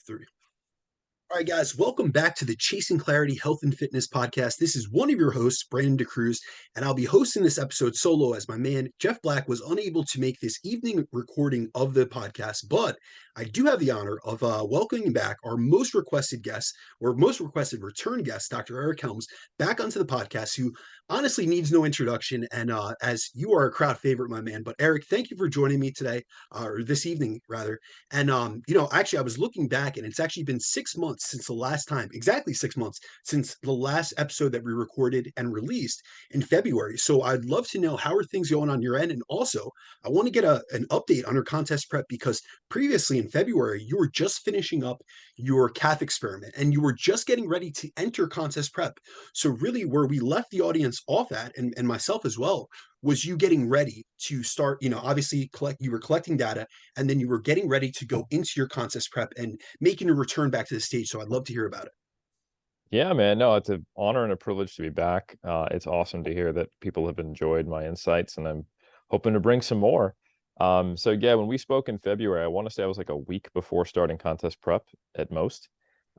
Three. All right, guys, welcome back to the Chasing Clarity Health and Fitness podcast. This is one of your hosts, Brandon DeCruz, and I'll be hosting this episode solo as my man, Jeff Black, was unable to make this evening recording of the podcast. But I do have the honor of welcoming back our most requested guest, or most requested return guest, Dr. Eric Helms, back onto the podcast, who honestly needs no introduction. And as you are a crowd favorite, my man. But Eric, thank you for joining me today, or this evening, rather. And actually, I was looking back, and it's actually been 6 months since the last time, exactly 6 months since the last episode that we recorded and released in February. So I'd love to know, how are things going on your end, and also I want to get an update on your contest prep, because previously in February you were just finishing up your calf experiment and you were just getting ready to enter contest prep. So really, where we left the audience off at, and myself as well, was you getting ready to start, obviously you were collecting data, and then you were getting ready to go into your contest prep and making a return back to the stage. So I'd love to hear about it. Yeah, man. No, it's an honor and a privilege to be back. It's awesome to hear that people have enjoyed my insights, and I'm hoping to bring some more. So yeah, when we spoke in February, I want to say I was like a week before starting contest prep at most.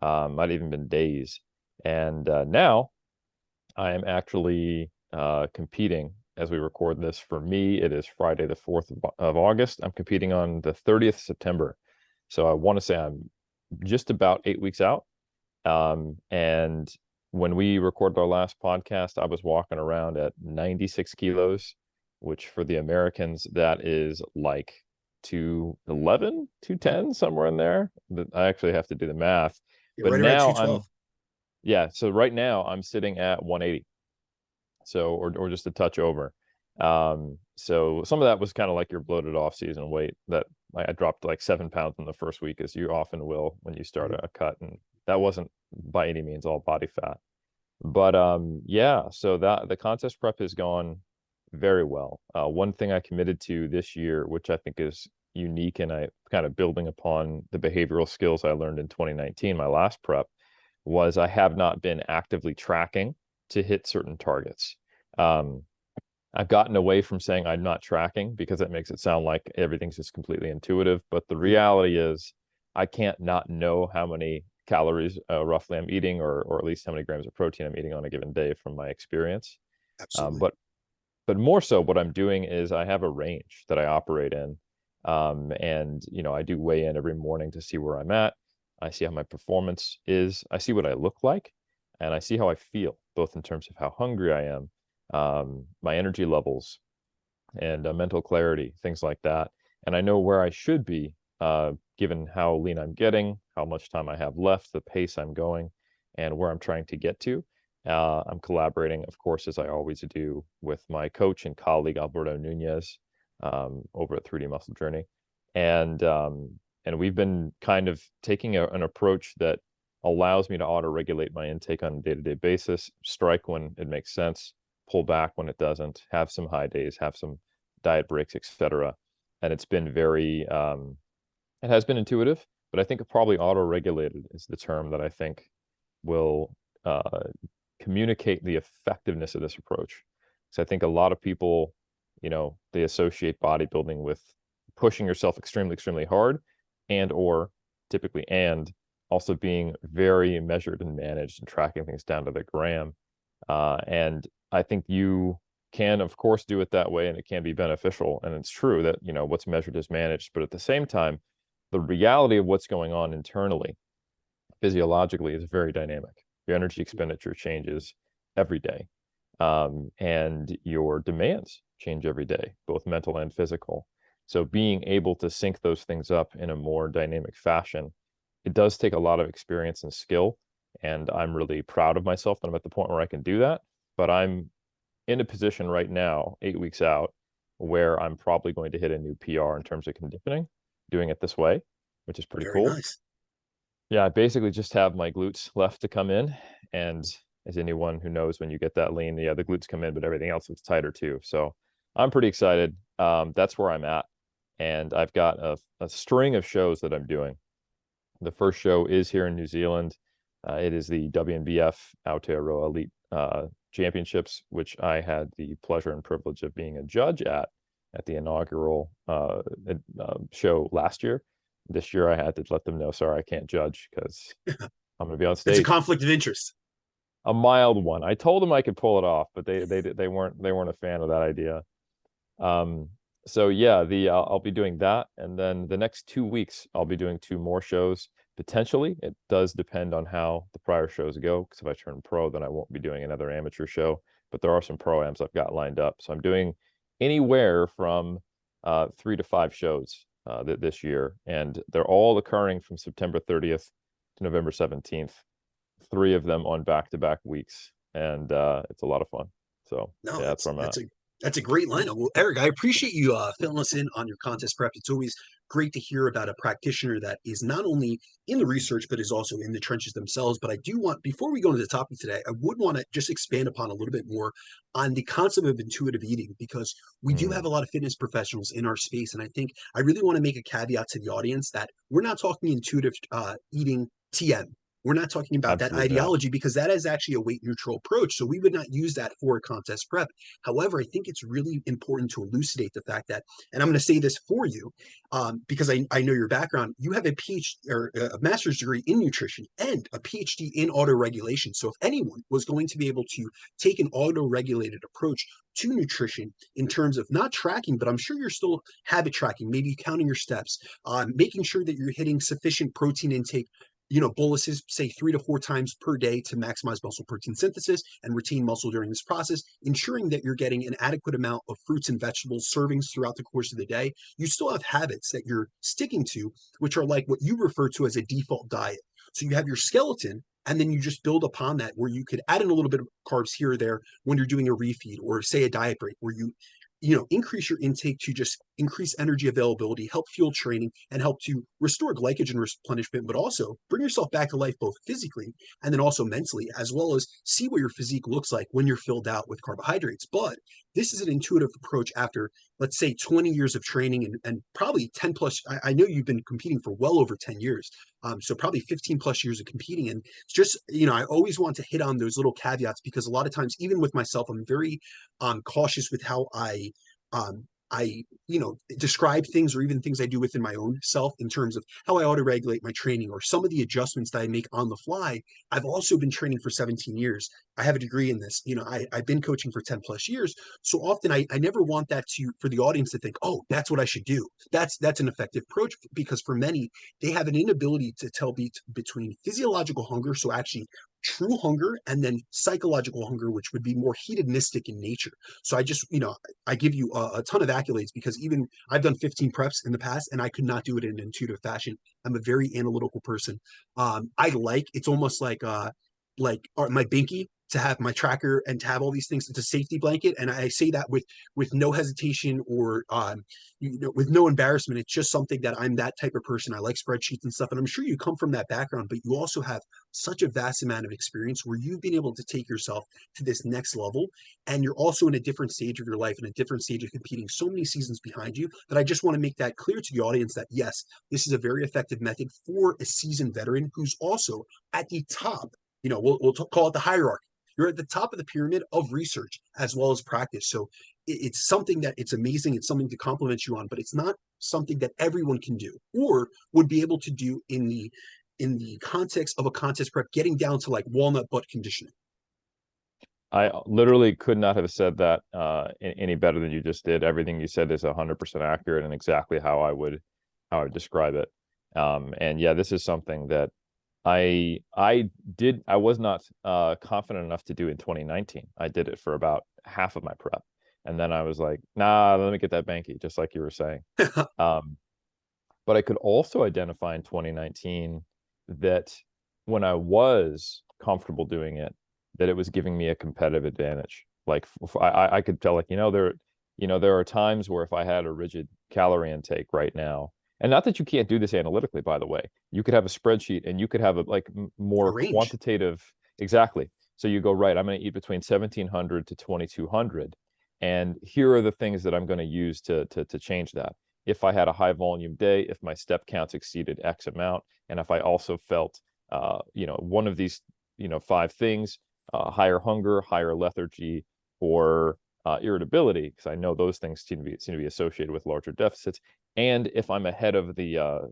Might even been days. And now I am actually competing as we record this. For me, it is Friday, the 4th of August. I'm competing on the 30th September. So I want to say I'm just about 8 weeks out. And when we recorded our last podcast, I was walking around at 96 kilos, which for the Americans, that is like 211, 210, somewhere in there. I actually have to do the math. Yeah, But right around now 212. so right now I'm sitting at 180. So, or just a touch over. So some of that was kind of like your bloated off season weight that I dropped like 7 pounds in the first week, as you often will when you start a cut. And that wasn't by any means all body fat. But yeah, so that the contest prep has gone very well. One thing I committed to this year, which I think is unique, and I kind of building upon the behavioral skills I learned in 2019, my last prep, was I have not been actively tracking to hit certain targets. Um, I've gotten away from saying I'm not tracking, because that makes it sound like everything's just completely intuitive. But the reality is I can't not know how many calories roughly I'm eating, or at least how many grams of protein I'm eating on a given day from my experience. Absolutely. But more so, what I'm doing is I have a range that I operate in. And I do weigh in every morning to see where I'm at. I see how my performance is. I see what I look like, and I see how I feel, both in terms of how hungry I am, my energy levels, and mental clarity, things like that. And I know where I should be, given how lean I'm getting, how much time I have left, the pace I'm going, and where I'm trying to get to. I'm collaborating, of course, as I always do, with my coach and colleague Alberto Nunez, over at 3D Muscle Journey, and we've been kind of taking an approach that allows me to auto-regulate my intake on a day-to-day basis, strike when it makes sense, pull back when it doesn't, have some high days, have some diet breaks, etc. And it's been it has been intuitive, but I think probably auto-regulated is the term that I think will communicate the effectiveness of this approach. So I think a lot of people, they associate bodybuilding with pushing yourself extremely, extremely hard, or typically, and also being very measured and managed and tracking things down to the gram. And I think you can, of course, do it that way, and it can be beneficial. And it's true that, what's measured is managed. But at the same time, the reality of what's going on internally, physiologically, is very dynamic. Your energy expenditure changes every day. And your demands change every day, both mental and physical. So being able to sync those things up in a more dynamic fashion, it does take a lot of experience and skill. And I'm really proud of myself that I'm at the point where I can do that. But I'm in a position right now, 8 weeks out, where I'm probably going to hit a new PR in terms of conditioning, doing it this way, which is pretty Very cool. nice. Yeah, I basically just have my glutes left to come in. And as anyone who knows, when you get that lean, yeah, the glutes come in, but everything else looks tighter too. So I'm pretty excited. That's where I'm at. And I've got a string of shows that I'm doing. The first show is here in New Zealand. It is the WNBF Aotearoa Elite Championships, which I had the pleasure and privilege of being a judge at the inaugural show last year. This year I had to let them know, sorry, I can't judge because I'm going to be on It's a stage. conflict of interest. A mild one. I told them I could pull it off, but they weren't a fan of that idea. Um, so yeah, I'll be doing that, and then the next 2 weeks I'll be doing two more shows potentially. It does depend on how the prior shows go, because if I turn pro, then I won't be doing another amateur show. But there are some pro-ams I've got lined up, so I'm doing anywhere from 3 to 5 shows this year, and they're all occurring from September 30th to November 17th. 3 of them on back-to-back weeks, and it's a lot of fun. So No, yeah, that's where I'm at. that's a great lineup. Well, Eric, I appreciate you filling us in on your contest prep. It's always great to hear about a practitioner that is not only in the research but is also in the trenches themselves. But I do want, before we go into the topic today, I would want to just expand upon a little bit more on the concept of intuitive eating, because we do have Mm, a lot of fitness professionals in our space, and I think I really want to make a caveat to the audience that we're not talking intuitive eating TM. We're not talking about that absolutely not. ideology, because that is actually a weight neutral approach. So we would not use that for a contest prep. However, I think it's really important to elucidate the fact that, and I'm going to say this for you, because I know your background. You have a PhD or a master's degree in nutrition and a PhD in autoregulation. So if anyone was going to be able to take an auto-regulated approach to nutrition in terms of not tracking, but I'm sure you're still habit tracking, maybe counting your steps, making sure that you're hitting sufficient protein intake, boluses, say 3 to 4 times per day to maximize muscle protein synthesis and retain muscle during this process, ensuring that you're getting an adequate amount of fruits and vegetables servings throughout the course of the day. You still have habits that you're sticking to, which are like what you refer to as a default diet. So you have your skeleton, and then you just build upon that, where you could add in a little bit of carbs here or there when you're doing a refeed or say a diet break, where you increase your intake to just increase energy availability, help fuel training, and help to restore glycogen replenishment, but also bring yourself back to life both physically and then also mentally, as well as see what your physique looks like when you're filled out with carbohydrates. But this is an intuitive approach after, let's say, 20 years of training and probably 10 plus. I know you've been competing for well over 10 years. So probably 15 plus years of competing. And it's just, I always want to hit on those little caveats, because a lot of times, even with myself, I'm very cautious with how I describe things, or even things I do within my own self, in terms of how I auto regulate my training or some of the adjustments that I make on the fly. I've also been training for 17 years. I have a degree in this. I've been coaching for 10 plus years. So often I never want that for the audience to think, oh, that's what I should do. That's an effective approach, because for many, they have an inability to tell between physiological hunger, so actually true hunger, and then psychological hunger, which would be more hedonistic in nature. So I give you a ton of accolades, because even I've done 15 preps in the past and I could not do it in an intuitive fashion. I'm a very analytical person. It's almost like my binky, to have my tracker and to have all these things. It's a safety blanket, and I say that with no hesitation, or with no embarrassment. It's just something that I'm that type of person. I like spreadsheets and stuff, and I'm sure you come from that background, but you also have such a vast amount of experience where you've been able to take yourself to this next level, and you're also in a different stage of your life and a different stage of competing, so many seasons behind you, that I just want to make that clear to the audience that yes, this is a very effective method for a seasoned veteran who's also at the top. We'll call it the hierarchy. You're at the top of the pyramid of research as well as practice. So it's something that it's amazing. It's something to compliment you on, but it's not something that everyone can do or would be able to do in the context of a contest prep, getting down to like walnut butt conditioning. I literally could not have said that any better than you just did. Everything you said is 100% accurate and exactly how I would describe it. And yeah, this is something that I was not confident enough to do in 2019. I did it for about half of my prep, and then I was like, nah, let me get that banky, just like you were saying. Um, but I could also identify in 2019 that when I was comfortable doing it, that it was giving me a competitive advantage. Like I could tell, like, there are times where if I had a rigid calorie intake right now, and not that you can't do this analytically, by the way, you could have a spreadsheet and you could have a like A more range. quantitative, exactly. So you go, right, I'm going to eat between 1700 to 2200. And here are the things that I'm going to use to change that. If I had a high volume day, if my step counts exceeded X amount, and if I also felt, one of these, 5 things, higher hunger, higher lethargy, or irritability, because I know those things seem to be associated with larger deficits. And if I'm ahead of the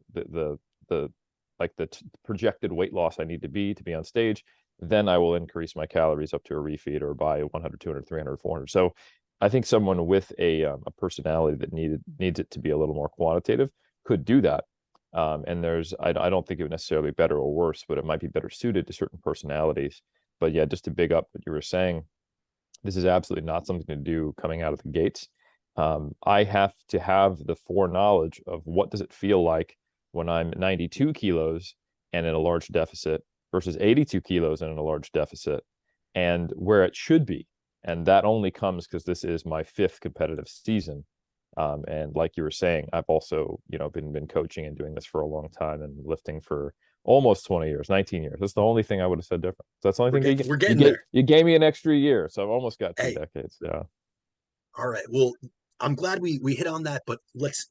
like the projected weight loss I need to be on stage, then I will increase my calories up to a refeed or by 100, 200, 300, 400. So I think someone with a personality that needs it to be a little more quantitative could do that. And I don't think it would necessarily be better or worse, but it might be better suited to certain personalities. But yeah, just to big up what you were saying, this is absolutely not something to do coming out of the gates. I have to have the foreknowledge of what does it feel like when I'm 92 kilos and in a large deficit versus 82 kilos and in a large deficit, and where it should be. And that only comes because this is my 5th competitive season. And like you were saying, I've also, been coaching and doing this for a long time and lifting for almost 20 years, 19 years. That's the only thing I would have said different. So that's the only thing We're getting there. you gave me an extra year. So I've almost got 2 Hey, decades. Yeah. all right. Well, I'm glad we hit on that, but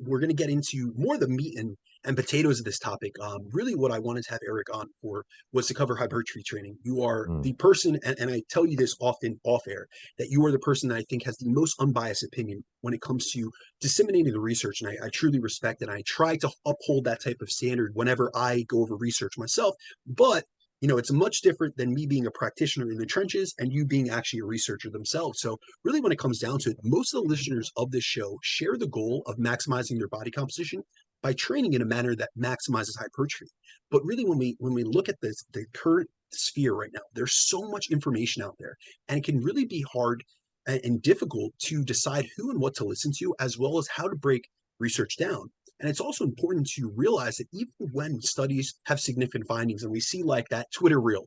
we're gonna get into more of the meat and potatoes of this topic. Really what I wanted to have Eric on for was to cover hypertrophy training. You are Mm. the person, and I tell you this often off air, that you are the person that I think has the most unbiased opinion when it comes to disseminating the research. And I truly respect it. And I try to uphold that type of standard whenever I go over research myself. But it's much different than me being a practitioner in the trenches and you being actually a researcher themselves. So really when it comes down to it, most of the listeners of this show share the goal of maximizing their body composition by training in a manner that maximizes hypertrophy. But really when we look at the current sphere right now, there's so much information out there, and it can really be hard and difficult to decide who and what to listen to, as well as how to break research down. And it's also important to realize that even when studies have significant findings and we see like that Twitter reel,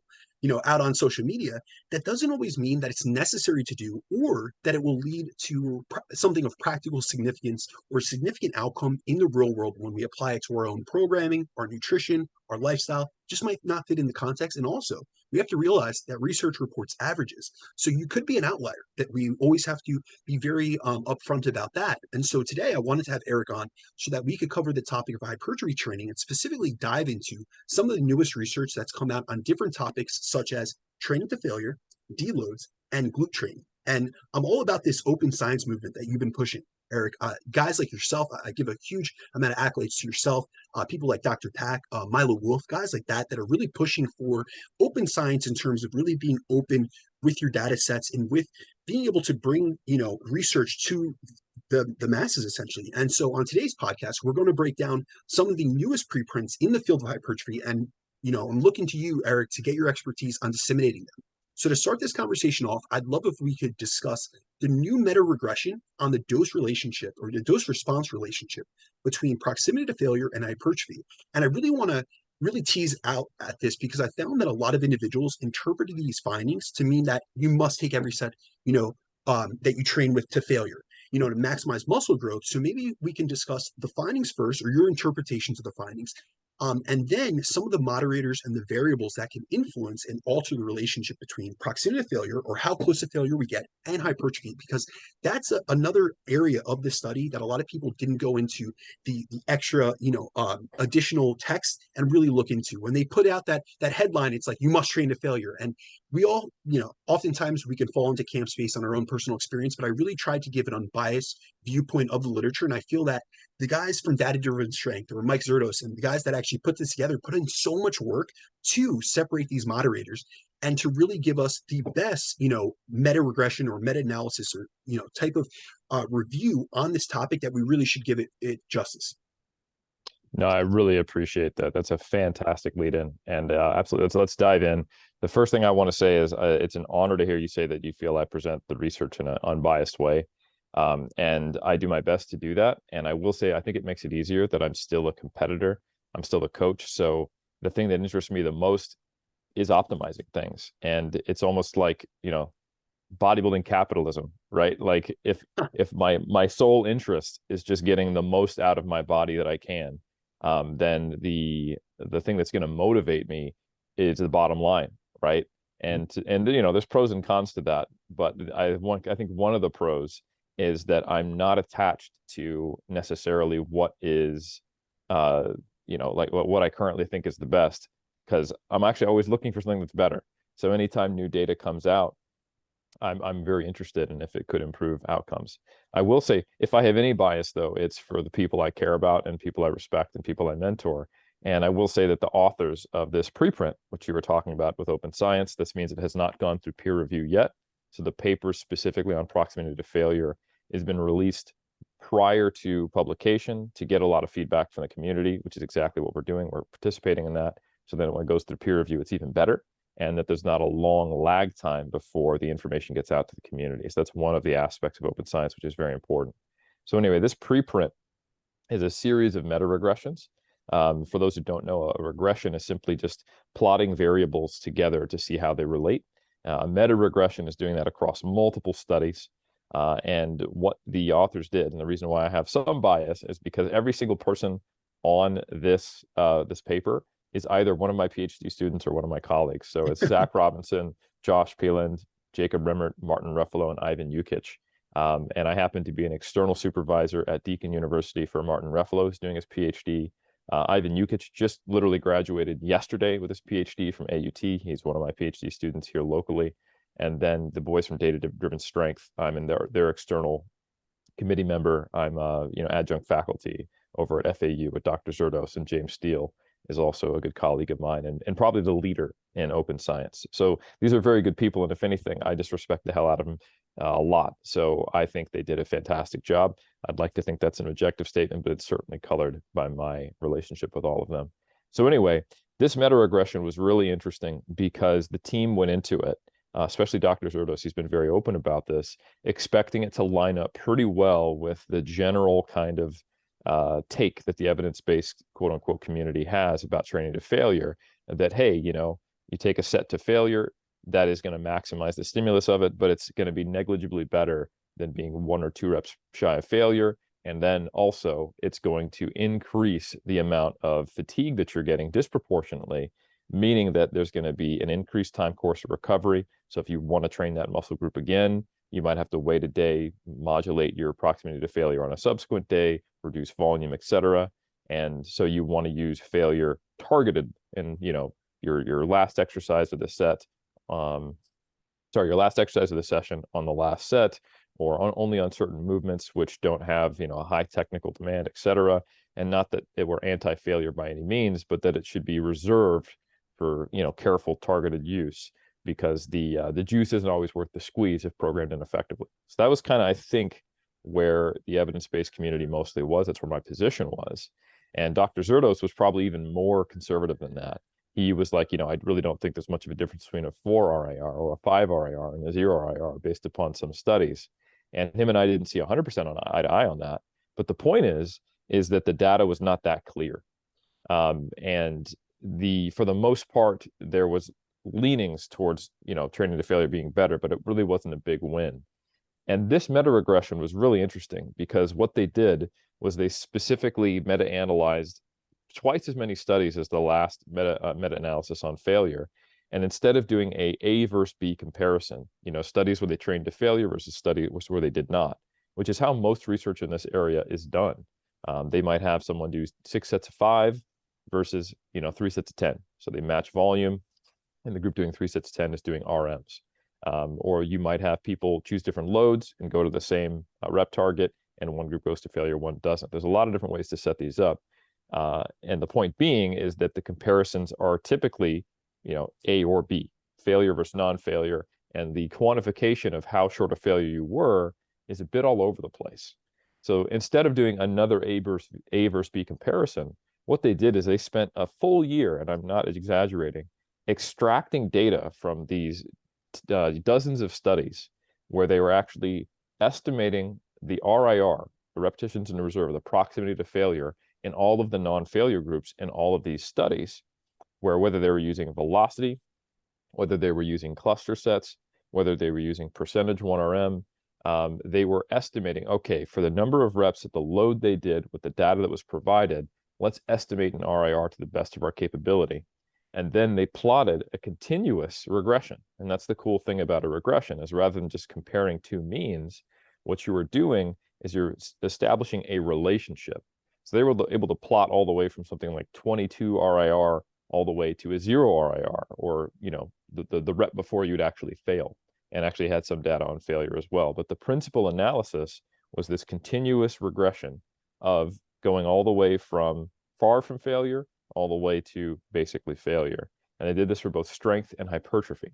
out on social media, that doesn't always mean that it's necessary to do or that it will lead to something of practical significance or significant outcome in the real world when we apply it to our own programming, our nutrition, our lifestyle. Just might not fit in the context. And also, we have to realize that research reports averages. So you could be an outlier, that we always have to be very upfront about that. And so today I wanted to have Eric on so that we could cover the topic of hypertrophy training and specifically dive into some of the newest research that's come out on different topics such as training to failure, deloads, and glute training. And I'm all about this open science movement that you've been pushing, Eric. Guys like yourself, I give a huge amount of accolades to yourself. People like Dr. Pack, Milo Wolf, guys like that are really pushing for open science in terms of really being open with your data sets and with being able to bring research to the masses essentially. And so on today's podcast, we're going to break down some of the newest preprints in the field of hypertrophy. And I'm looking to you, Eric, to get your expertise on disseminating them. So to start this conversation off, I'd love if we could discuss the new meta-regression on the dose relationship or the dose response relationship between proximity to failure and hypertrophy. And I really want to really tease out at this because I found that a lot of individuals interpreted these findings to mean that you must take every set, that you train with to failure, to maximize muscle growth. So maybe we can discuss the findings first, or your interpretations of the findings, and then some of the moderators and the variables that can influence and alter the relationship between proximity to failure, or how close to failure we get, and hypertrophy, because that's another area of the study that a lot of people didn't go into the extra, additional text and really look into. When they put out that headline, it's like, you must train to failure. And we all, oftentimes we can fall into camps based on our own personal experience, but I really tried to give an unbiased viewpoint of the literature. And I feel that the guys from Data Driven Strength or Mike Zerdos and the guys that actually put this together put in so much work to separate these moderators and to really give us the best, meta-regression or meta-analysis or, type of review on this topic that we really should give it justice. No, I really appreciate that. That's a fantastic lead in. And absolutely, let's dive in. The first thing I want to say is it's an honor to hear you say that you feel I present the research in an unbiased way. And I do my best to do that. And I will say, I think it makes it easier that I'm still a competitor. I'm still a coach. So the thing that interests me the most is optimizing things. And it's almost like, bodybuilding capitalism, right? Like if my sole interest is just getting the most out of my body that I can, then the thing that's going to motivate me is the bottom line, right? And there's pros and cons to that, but I think one of the pros is that I'm not attached to necessarily what is like what I currently think is the best, because I'm actually always looking for something that's better. So anytime new data comes out, I'm very interested in if it could improve outcomes. I will say, if I have any bias, though, it's for the people I care about and people I respect and people I mentor. And I will say that the authors of this preprint, which you were talking about with Open Science, this means it has not gone through peer review yet. So the paper specifically on proximity to failure has been released prior to publication to get a lot of feedback from the community, which is exactly what we're doing. We're participating in that. So then when it goes through peer review, it's even better, and that there's not a long lag time before the information gets out to the community. So that's one of the aspects of open science, which is very important. So anyway, this preprint is a series of meta-regressions. For those who don't know, a regression is simply just plotting variables together to see how they relate. A meta-regression is doing that across multiple studies. And what the authors did, and the reason why I have some bias, is because every single person on this this paper is either one of my PhD students or one of my colleagues. So it's Zach Robinson, Josh Peeland, Jacob Rimmert, Martin Ruffalo, and Ivan Jukic. And I happen to be an external supervisor at Deakin University for Martin Ruffalo, who's doing his PhD. Ivan Jukic just literally graduated yesterday with his PhD from AUT. He's one of my PhD students here locally. And then the boys from Data Driven Strength, I'm in their external committee member. I'm adjunct faculty over at FAU with Dr. Zerdos, and James Steele is also a good colleague of mine and probably the leader in open science. So these are very good people. And if anything, I just respect the hell out of them a lot. So I think they did a fantastic job. I'd like to think that's an objective statement, but it's certainly colored by my relationship with all of them. So anyway, this meta-regression was really interesting because the team went into it, especially Dr. Zerdos, he's been very open about this, expecting it to line up pretty well with the general kind of take that the evidence-based quote unquote community has about training to failure, that, hey, you take a set to failure, that is going to maximize the stimulus of it, but it's going to be negligibly better than being 1 or 2 reps shy of failure. And then also it's going to increase the amount of fatigue that you're getting disproportionately, meaning that there's going to be an increased time course of recovery. So if you want to train that muscle group again, you might have to wait a day, modulate your proximity to failure on a subsequent day, reduce volume, etc. And so you want to use failure targeted in, your last exercise of the set, your last exercise of the session on the last set, or only on certain movements which don't have, a high technical demand, etc. And not that it were anti-failure by any means, but that it should be reserved for, careful targeted use, because the juice isn't always worth the squeeze if programmed ineffectively. So that was kind of, I think, where the evidence-based community mostly was. That's where my position was. And Dr. Zerdos was probably even more conservative than that. He was like, I really don't think there's much of a difference between a 4 RIR or a 5 RIR and a 0 RIR based upon some studies. And him and I didn't see 100% on eye to eye on that. But the point is that the data was not that clear. And for the most part, there was leanings towards, training to failure being better, but it really wasn't a big win. And this meta-regression was really interesting because what they did was they specifically meta-analyzed twice as many studies as the last meta-analysis on failure. And instead of doing A versus B comparison, studies where they trained to failure versus studies where they did not, which is how most research in this area is done. They might have someone do 6 sets of 5 versus, 3 sets of 10. So they match volume, and the group doing 3 sets of 10 is doing RMs. Or you might have people choose different loads and go to the same rep target, and one group goes to failure, one doesn't. There's a lot of different ways to set these up. And the point being is that the comparisons are typically, A or B, failure versus non-failure, and the quantification of how short a failure you were is a bit all over the place. So instead of doing another A versus B comparison, what they did is they spent a full year, and I'm not exaggerating, extracting data from these dozens of studies where they were actually estimating the RIR, the repetitions in reserve, the proximity to failure, in all of the non-failure groups in all of these studies, where whether they were using velocity, whether they were using cluster sets, whether they were using percentage 1RM, they were estimating, okay, for the number of reps at the load they did with the data that was provided, let's estimate an RIR to the best of our capability. And then they plotted a continuous regression. And that's the cool thing about a regression, is rather than just comparing 2 means, what you were doing is you're establishing a relationship. So they were able to plot all the way from something like 22 RIR all the way to a 0 RIR, or, the rep before you'd actually fail. and actually had some data on failure as well. But the principal analysis was this continuous regression of going all the way from far from failure all the way to basically failure. And they did this for both strength and hypertrophy.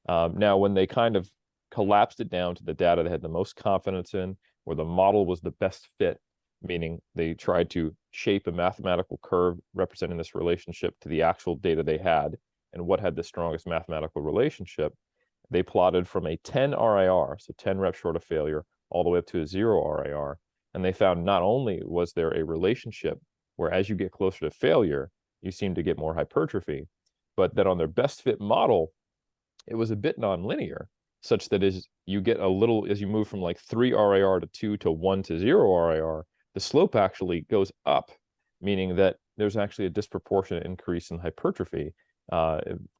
Now, when they kind of collapsed it down to the data they had the most confidence in, where the model was the best fit, meaning they tried to shape a mathematical curve representing this relationship to the actual data they had and what had the strongest mathematical relationship, they plotted from a 10 RIR, so 10 reps short of failure, all the way up to a 0 RIR. And they found not only was there a relationship where as you get closer to failure, you seem to get more hypertrophy, but that on their best fit model, it was a bit nonlinear, such that as you get a little, as you move from like 3 RIR to 2 to 1 to 0 RIR, the slope actually goes up, meaning that there's actually a disproportionate increase in hypertrophy,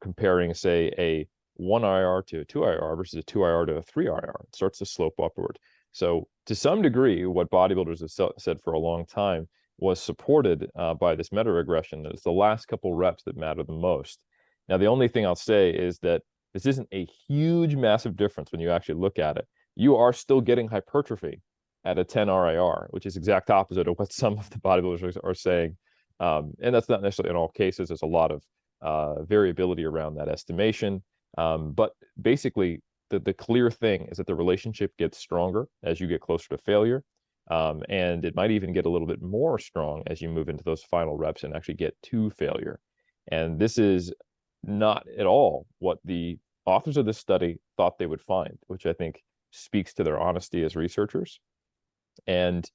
comparing, say, a 1 IR to a 2 IR versus a 2 IR to a 3 IR. It starts to slope upward. So to some degree, what bodybuilders have said for a long time was supported by this meta-regression, that it's the last couple reps that matter the most. Now, the only thing I'll say is that this isn't a huge, massive difference when you actually look at it. You are still getting hypertrophy at a 10 RIR, which is exact opposite of what some of the bodybuilders are saying. And that's not necessarily in all cases. There's a lot of variability around that estimation. But basically, the clear thing is that the relationship gets stronger as you get closer to failure. And it might even get a little bit more strong as you move into those final reps and actually get to failure. And this is not at all what the authors of this study thought they would find, which I think speaks to their honesty as researchers. And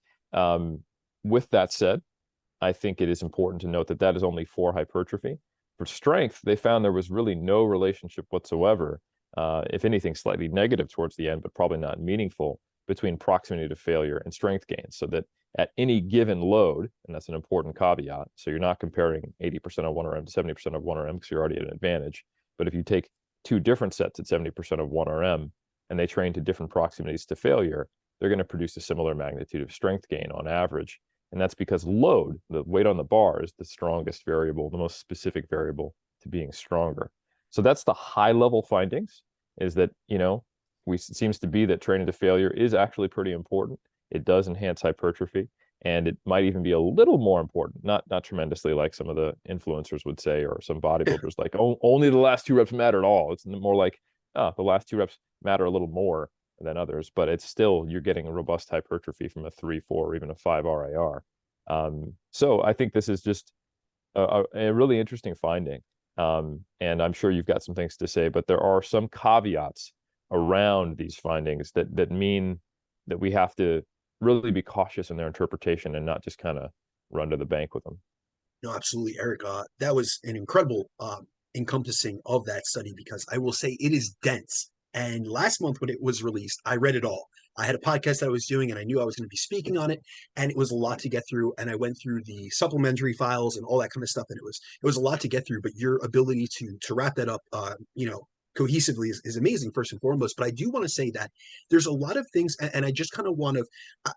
with that said, I think it is important to note that that is only for hypertrophy. For strength, they found there was really no relationship whatsoever, if anything, slightly negative towards the end, but probably not meaningful, between proximity to failure and strength gains. So that at any given load, and that's an important caveat, so you're not comparing 80% of 1RM to 70% of 1RM because you're already at an advantage. But if you take two different sets at 70% of 1RM and they train to different proximities to failure, they're going to produce a similar magnitude of strength gain on average. And that's because load, the weight on the bar, is the strongest variable, the most specific variable to being stronger. So that's the high level findings, is that, it seems to be that training to failure is actually pretty important. It does enhance hypertrophy, and it might even be a little more important, not tremendously like some of the influencers would say, or some bodybuilders like, oh, only the last 2 reps matter at all. It's more like, the last 2 reps matter a little more than others, but it's still, you're getting a robust hypertrophy from a 3, 4, or even a 5 RIR. So I think this is just a really interesting finding. And I'm sure you've got some things to say, but there are some caveats around these findings that mean that we have to really be cautious in their interpretation and not just kind of run to the bank with them. No, absolutely, Eric. That was an incredible encompassing of that study, because I will say it is dense. And last month when it was released, I read it all. I had a podcast that I was doing and I knew I was going to be speaking on it, and it was a lot to get through. And I went through the supplementary files and all that kind of stuff, and it was a lot to get through. But your ability to wrap that up, cohesively is amazing, first and foremost. But I do want to say that there's a lot of things, and I just kind of want to,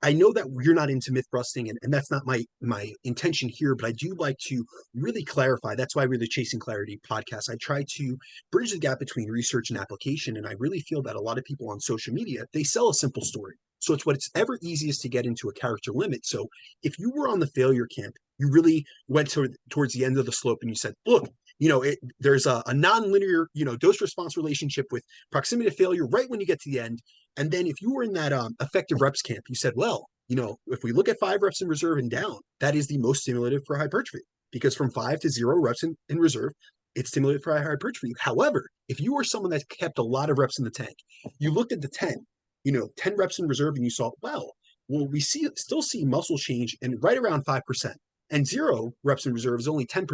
I know that you're not into myth busting, and that's not my intention here, but I do like to really clarify. That's why we're the Chasing Clarity podcast. I try to bridge the gap between research and application, and I really feel that a lot of people on social media, they sell a simple story. So it's ever easiest to get into a character limit. So if you were on the failure camp, you really went towards the end of the slope and you said, look, there's a non-linear, dose response relationship with proximity to failure right when you get to the end. And then if you were in that effective reps camp, you said, well, if we look at 5 reps in reserve and down, that is the most stimulative for hypertrophy, because from 5 to 0 reps in reserve, it's stimulated for hypertrophy. However, if you were someone that kept a lot of reps in the tank, you looked at the 10, 10 reps in reserve, and you saw, well, we still see muscle change in right around 5%, and 0 reps in reserve is only 10%.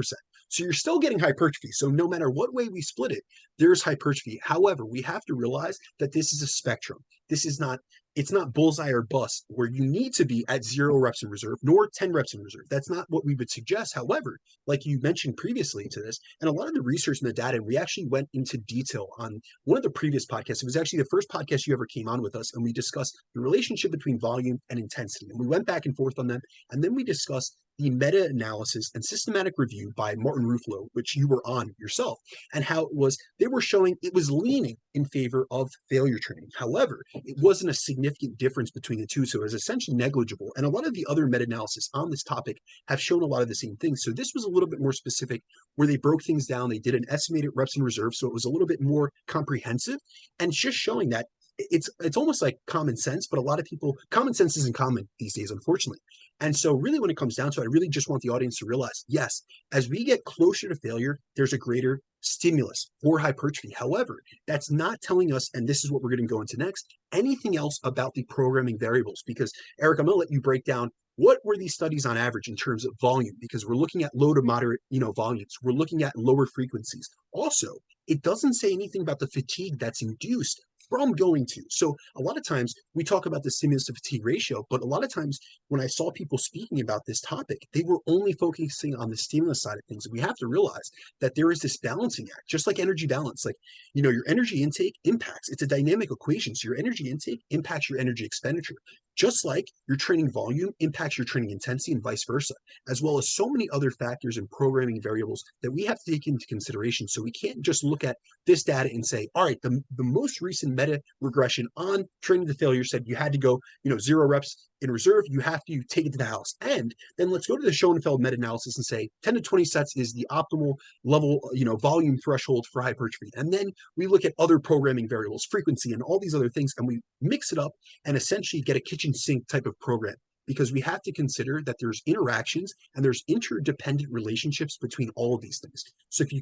So you're still getting hypertrophy. So no matter what way we split it, there's hypertrophy. However, we have to realize that this is a spectrum. It's not bullseye or bust where you need to be at 0 reps in reserve, nor 10 reps in reserve. That's not what we would suggest. However, like you mentioned previously to this, and a lot of the research and the data, and we actually went into detail on one of the previous podcasts. It was actually the first podcast you ever came on with us, and we discussed the relationship between volume and intensity. And we went back and forth on them. And then we discussed the meta-analysis and systematic review by Martin Ruffalo, which you were on yourself, and how it was they were showing it was leaning in favor of failure training. However, it wasn't a significant difference between the two, so it was essentially negligible. And a lot of the other meta-analysis on this topic have shown a lot of the same things. So this was a little bit more specific, where they broke things down. They did an estimated reps in reserve, so it was a little bit more comprehensive, and just showing that it's almost like common sense, but a lot of people common sense isn't common these days, unfortunately. And so really when it comes down to it, I really just want the audience to realize, yes, as we get closer to failure, there's a greater stimulus for hypertrophy. However, that's not telling us, and this is what we're going to go into next, anything else about the programming variables. Because Eric, I'm going to let you break down what were these studies on average in terms of volume, because we're looking at low to moderate, volumes. We're looking at lower frequencies. Also, it doesn't say anything about the fatigue that's induced from going to. So a lot of times we talk about the stimulus to fatigue ratio, but a lot of times when I saw people speaking about this topic, they were only focusing on the stimulus side of things. We have to realize that there is this balancing act, just like energy balance. Like, your energy intake impacts, it's a dynamic equation. So your energy intake impacts your energy expenditure, just like your training volume impacts your training intensity and vice versa, as well as so many other factors and programming variables that we have to take into consideration. So we can't just look at this data and say, all right, the most recent meta regression on training to failure said you had to go, 0 reps in reserve, you have to take it to the house. And then let's go to the Schoenfeld meta-analysis and say 10 to 20 sets is the optimal level, volume threshold for hypertrophy. And then we look at other programming variables, frequency, and all these other things, and we mix it up and essentially get a kitchen sink type of program, because we have to consider that there's interactions and there's interdependent relationships between all of these things. So if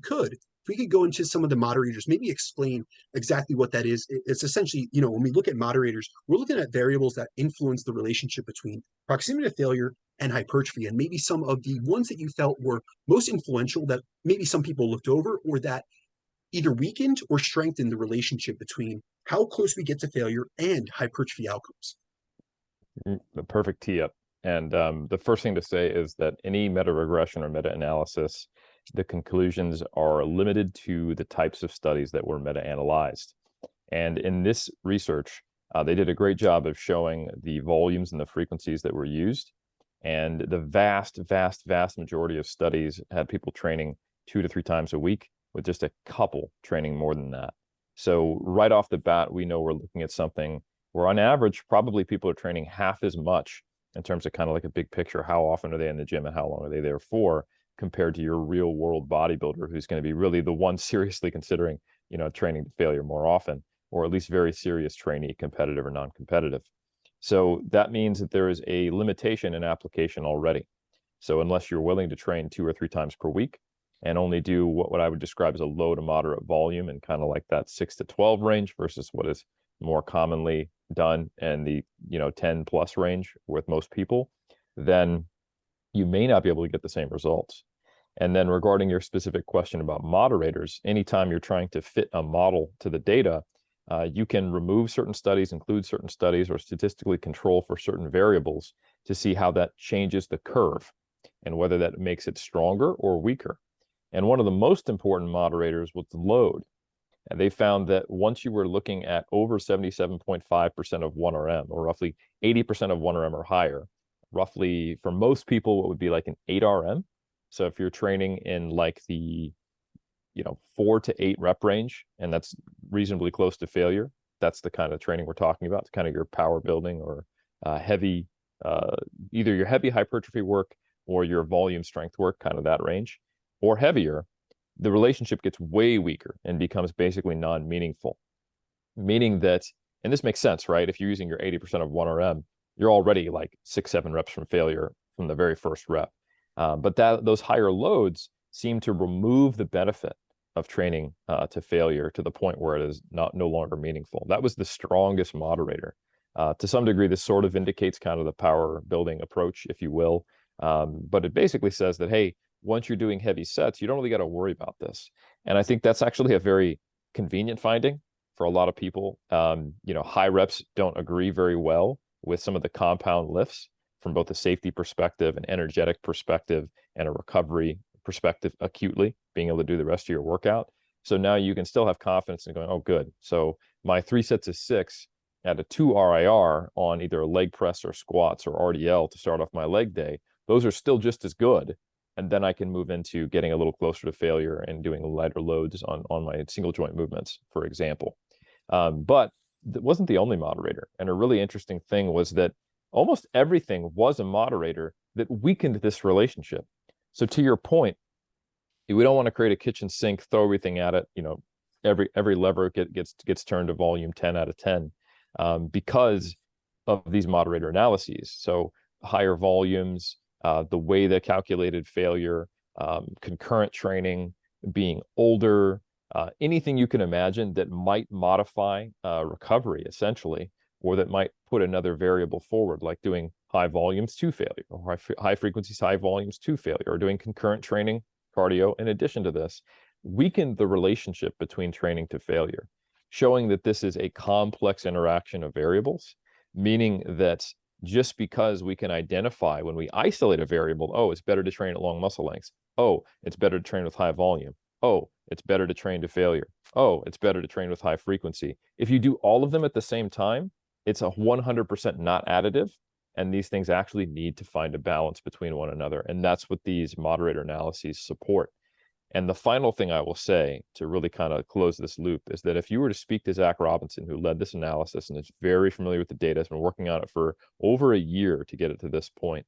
we could go into some of the moderators, maybe explain exactly what that is. It's essentially, when we look at moderators, we're looking at variables that influence the relationship between proximity to failure and hypertrophy, and maybe some of the ones that you felt were most influential that maybe some people looked over, or that either weakened or strengthened the relationship between how close we get to failure and hypertrophy outcomes. The perfect tee up. And the first thing to say is that any meta-regression or meta-analysis, the conclusions are limited to the types of studies that were meta-analyzed. And in this research, they did a great job of showing the volumes and the frequencies that were used. And the vast, vast, vast majority of studies had people training 2 to 3 times a week, with just a couple training more than that. So right off the bat, we know we're looking at something where on average, probably people are training half as much in terms of kind of like a big picture. How often are they in the gym and how long are they there for, compared to your real world bodybuilder, who's going to be really the one seriously considering, training to failure more often, or at least very serious trainee, competitive or non-competitive. So that means that there is a limitation in application already. So unless you're willing to train 2 or 3 times per week and only do what I would describe as a low to moderate volume, and kind of like that 6 to 12 range versus what is more commonly done in the 10 plus range with most people, then you may not be able to get the same results. And then regarding your specific question about moderators, anytime you're trying to fit a model to the data, you can remove certain studies, include certain studies, or statistically control for certain variables to see how that changes the curve and whether that makes it stronger or weaker. And one of the most important moderators was the load. And they found that once you were looking at over 77.5% of 1RM, or roughly 80% of 1RM or higher, roughly for most people, what would be like an 8RM. So if you're training in like the 4 to 8 rep range, and that's reasonably close to failure, that's the kind of training we're talking about. It's kind of your power building or heavy, either your heavy hypertrophy work or your volume strength work, kind of that range, or heavier. The relationship gets way weaker and becomes basically non-meaningful, meaning that, and this makes sense, right? If you're using your 80% of 1RM, you're already like 6, 7 reps from failure from the very first rep. But those higher loads seem to remove the benefit of training to failure to the point where it is no longer meaningful. That was the strongest moderator. To some degree, this sort of indicates kind of the power building approach, if you will. But it basically says that, hey, once you're doing heavy sets, you don't really got to worry about this. And I think that's actually a very convenient finding for a lot of people. High reps don't agree very well with some of the compound lifts from both a safety perspective, an energetic perspective, and a recovery perspective acutely, being able to do the rest of your workout. So now you can still have confidence in going, oh, good. So my 3 sets of 6 at a 2 RIR on either a leg press or squats or RDL to start off my leg day, those are still just as good. And then I can move into getting a little closer to failure and doing lighter loads on my single joint movements, for example. But it wasn't the only moderator. And a really interesting thing was that almost everything was a moderator that weakened this relationship. So to your point, we don't want to create a kitchen sink, throw everything at it. Every lever gets turned to volume 10 out of 10 because of these moderator analyses. So higher volumes, the way they calculated failure, concurrent training, being older, anything you can imagine that might modify recovery essentially, or that might put another variable forward, like doing high volumes to failure, or high frequencies, high volumes to failure, or doing concurrent training, cardio in addition to this, weakened the relationship between training to failure, showing that this is a complex interaction of variables, meaning that just because we can identify when we isolate a variable, oh, it's better to train at long muscle lengths. Oh, it's better to train with high volume. Oh, it's better to train to failure. Oh, it's better to train with high frequency. If you do all of them at the same time, it's a 100% not additive. And these things actually need to find a balance between one another. And that's what these moderator analyses support. And the final thing I will say to really kind of close this loop is that if you were to speak to Zach Robinson, who led this analysis and is very familiar with the data, has been working on it for over a year to get it to this point,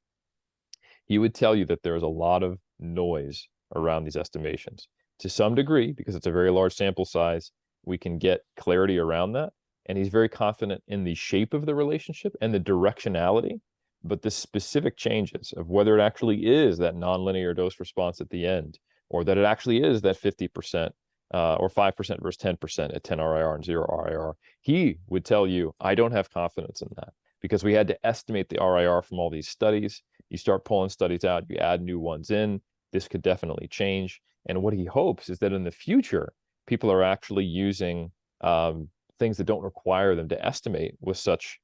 he would tell you that there is a lot of noise around these estimations. To some degree, because it's a very large sample size, we can get clarity around that. And he's very confident in the shape of the relationship and the directionality, but the specific changes of whether it actually is that nonlinear dose response at the end, or that it actually is that 50% or 5% versus 10% at 10 RIR and 0 RIR, he would tell you, I don't have confidence in that, because we had to estimate the RIR from all these studies. You start pulling studies out, you add new ones in, this could definitely change. And what he hopes is that in the future, people are actually using things that don't require them to estimate with such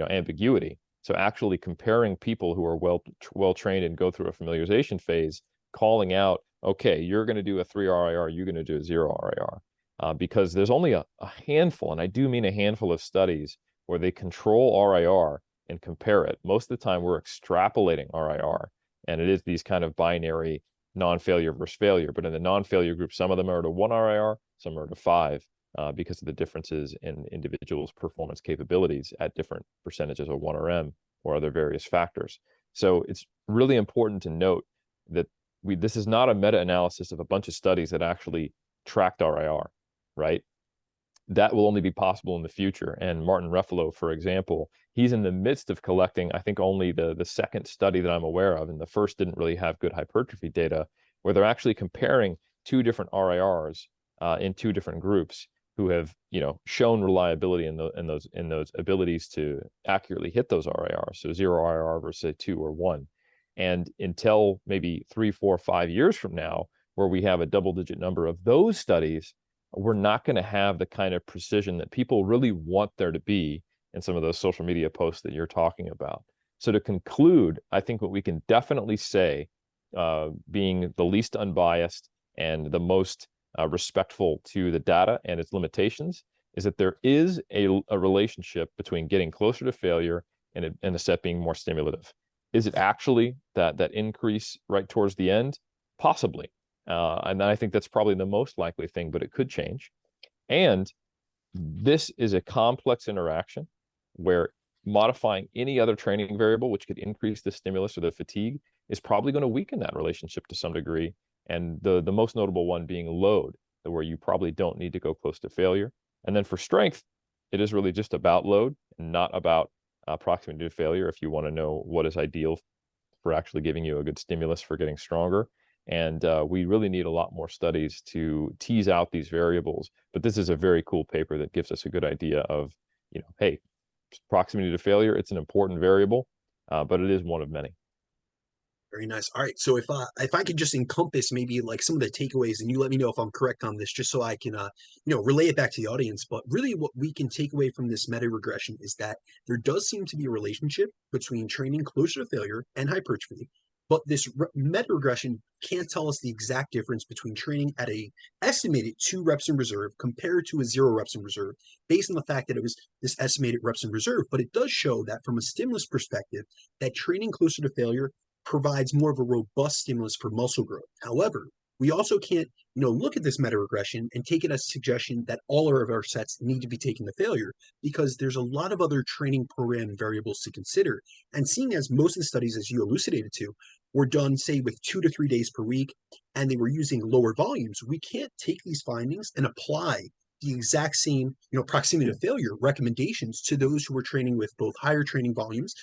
ambiguity. So actually comparing people who are well trained and go through a familiarization phase, calling out, okay, you're going to do a 3 RIR, you're going to do a 0 RIR, because there's only a handful, and I do mean a handful of studies where they control RIR and compare it. Most of the time we're extrapolating RIR, and it is these kind of binary non-failure versus failure. But in the non-failure group, some of them are to 1 RIR, some are to 5, because of the differences in individuals' performance capabilities at different percentages of 1 or M or other various factors. So it's really important to note that this is not a meta-analysis of a bunch of studies that actually tracked RIR, right? That will only be possible in the future. And Martin Ruffalo, for example, he's in the midst of collecting, I think, only the second study that I'm aware of, and the first didn't really have good hypertrophy data, where they're actually comparing 2 different RIRs in 2 different groups who have shown reliability in those abilities to accurately hit those RIRs. So 0 RIR versus a 2 or 1. And until maybe 3, 4, 5 years from now, where we have a double-digit number of those studies, we're not going to have the kind of precision that people really want there to be in some of those social media posts that you're talking about. So to conclude, I think what we can definitely say, being the least unbiased and the most respectful to the data and its limitations, is that there is a relationship between getting closer to failure and a set being more stimulative. Is it actually that increase right towards the end? Possibly. And I think that's probably the most likely thing, but it could change. And this is a complex interaction where modifying any other training variable, which could increase the stimulus or the fatigue, is probably going to weaken that relationship to some degree. And the most notable one being load, where you probably don't need to go close to failure. And then for strength, it is really just about load and not about proximity to failure, if you want to know what is ideal for actually giving you a good stimulus for getting stronger. And we really need a lot more studies to tease out these variables. But this is a very cool paper that gives us a good idea of, hey, proximity to failure, it's an important variable, but it is one of many. Very nice. All right. So if I could just encompass maybe like some of the takeaways, and you let me know if I'm correct on this, just so I can relay it back to the audience. But really, what we can take away from this meta regression is that there does seem to be a relationship between training closer to failure and hypertrophy. But this meta regression can't tell us the exact difference between training at a estimated 2 reps in reserve compared to a 0 reps in reserve, based on the fact that it was this estimated reps in reserve. But it does show that from a stimulus perspective, that training closer to failure provides more of a robust stimulus for muscle growth. However, we also can't, look at this meta-regression and take it as a suggestion that all of our sets need to be taken to failure, because there's a lot of other training program variables to consider. And seeing as most of the studies, as you elucidated to, were done, say, with 2 to 3 days per week, and they were using lower volumes, we can't take these findings and apply the exact same, proximity to failure recommendations to those who were training with both higher training volumes,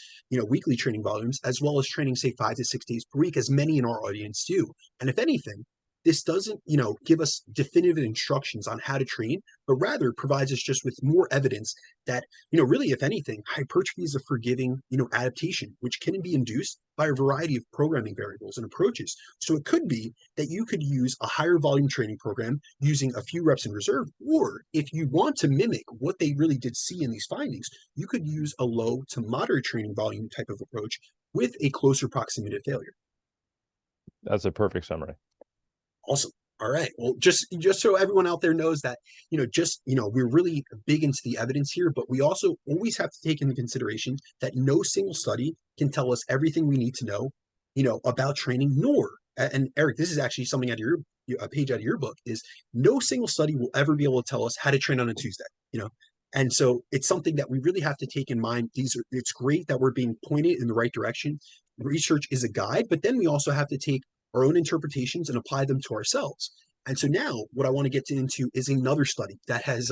weekly training volumes, as well as training, say, 5 to 6 days per week, as many in our audience do. And if anything, this doesn't, give us definitive instructions on how to train, but rather provides us just with more evidence that, really, if anything, hypertrophy is a forgiving, adaptation, which can be induced by a variety of programming variables and approaches. So it could be that you could use a higher volume training program using a few reps in reserve, or if you want to mimic what they really did see in these findings, you could use a low to moderate training volume type of approach with a closer proximity to failure. That's a perfect summary. Awesome. All right. Well, just so everyone out there knows that, we're really big into the evidence here, but we also always have to take into consideration that no single study can tell us everything we need to know, about training, nor, and Eric, this is actually something out of a page out of your book, is no single study will ever be able to tell us how to train on a Tuesday, And so it's something that we really have to take in mind. It's great that we're being pointed in the right direction. Research is a guide, but then we also have to take our own interpretations and apply them to ourselves. And so now what I want to get into is another study that has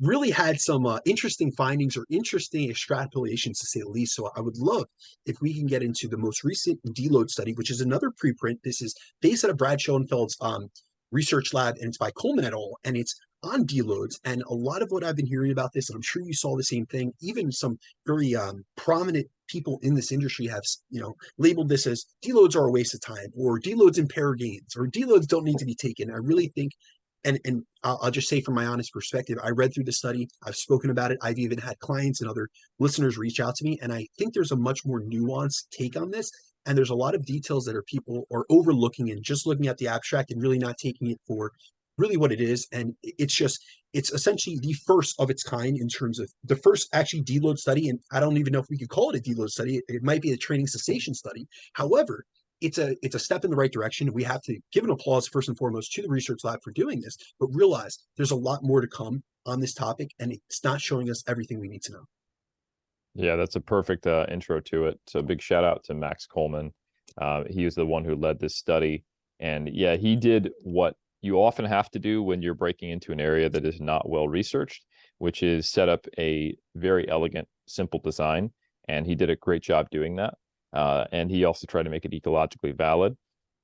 really had some interesting findings or interesting extrapolations, to say the least. So I would love if we can get into the most recent Deload study, which is another preprint. This is based out of Brad Schoenfeld's research lab, and it's by Coleman et al. And it's on deloads. And a lot of what I've been hearing about this, and I'm sure you saw the same thing, even some very prominent people in this industry have, labeled this as deloads are a waste of time, or deloads impair gains, or deloads don't need to be taken. I really think, and I'll just say from my honest perspective, I read through the study, I've spoken about it, I've even had clients and other listeners reach out to me, and I think there's a much more nuanced take on this. And there's a lot of details that people are overlooking and just looking at the abstract and really not taking it for really what it is. And it's essentially the first of its kind in terms of the first actually deload study. And I don't even know if we could call it a deload study. It might be a training cessation study. However, it's a step in the right direction. We have to give an applause first and foremost to the research lab for doing this, but realize there's a lot more to come on this topic, and it's not showing us everything we need to know. Yeah, that's a perfect intro to it. So big shout out to Max Coleman. He was the one who led this study. And yeah, he did what you often have to do when you're breaking into an area that is not well researched, which is set up a very elegant, simple design. And he did a great job doing that. And he also tried to make it ecologically valid.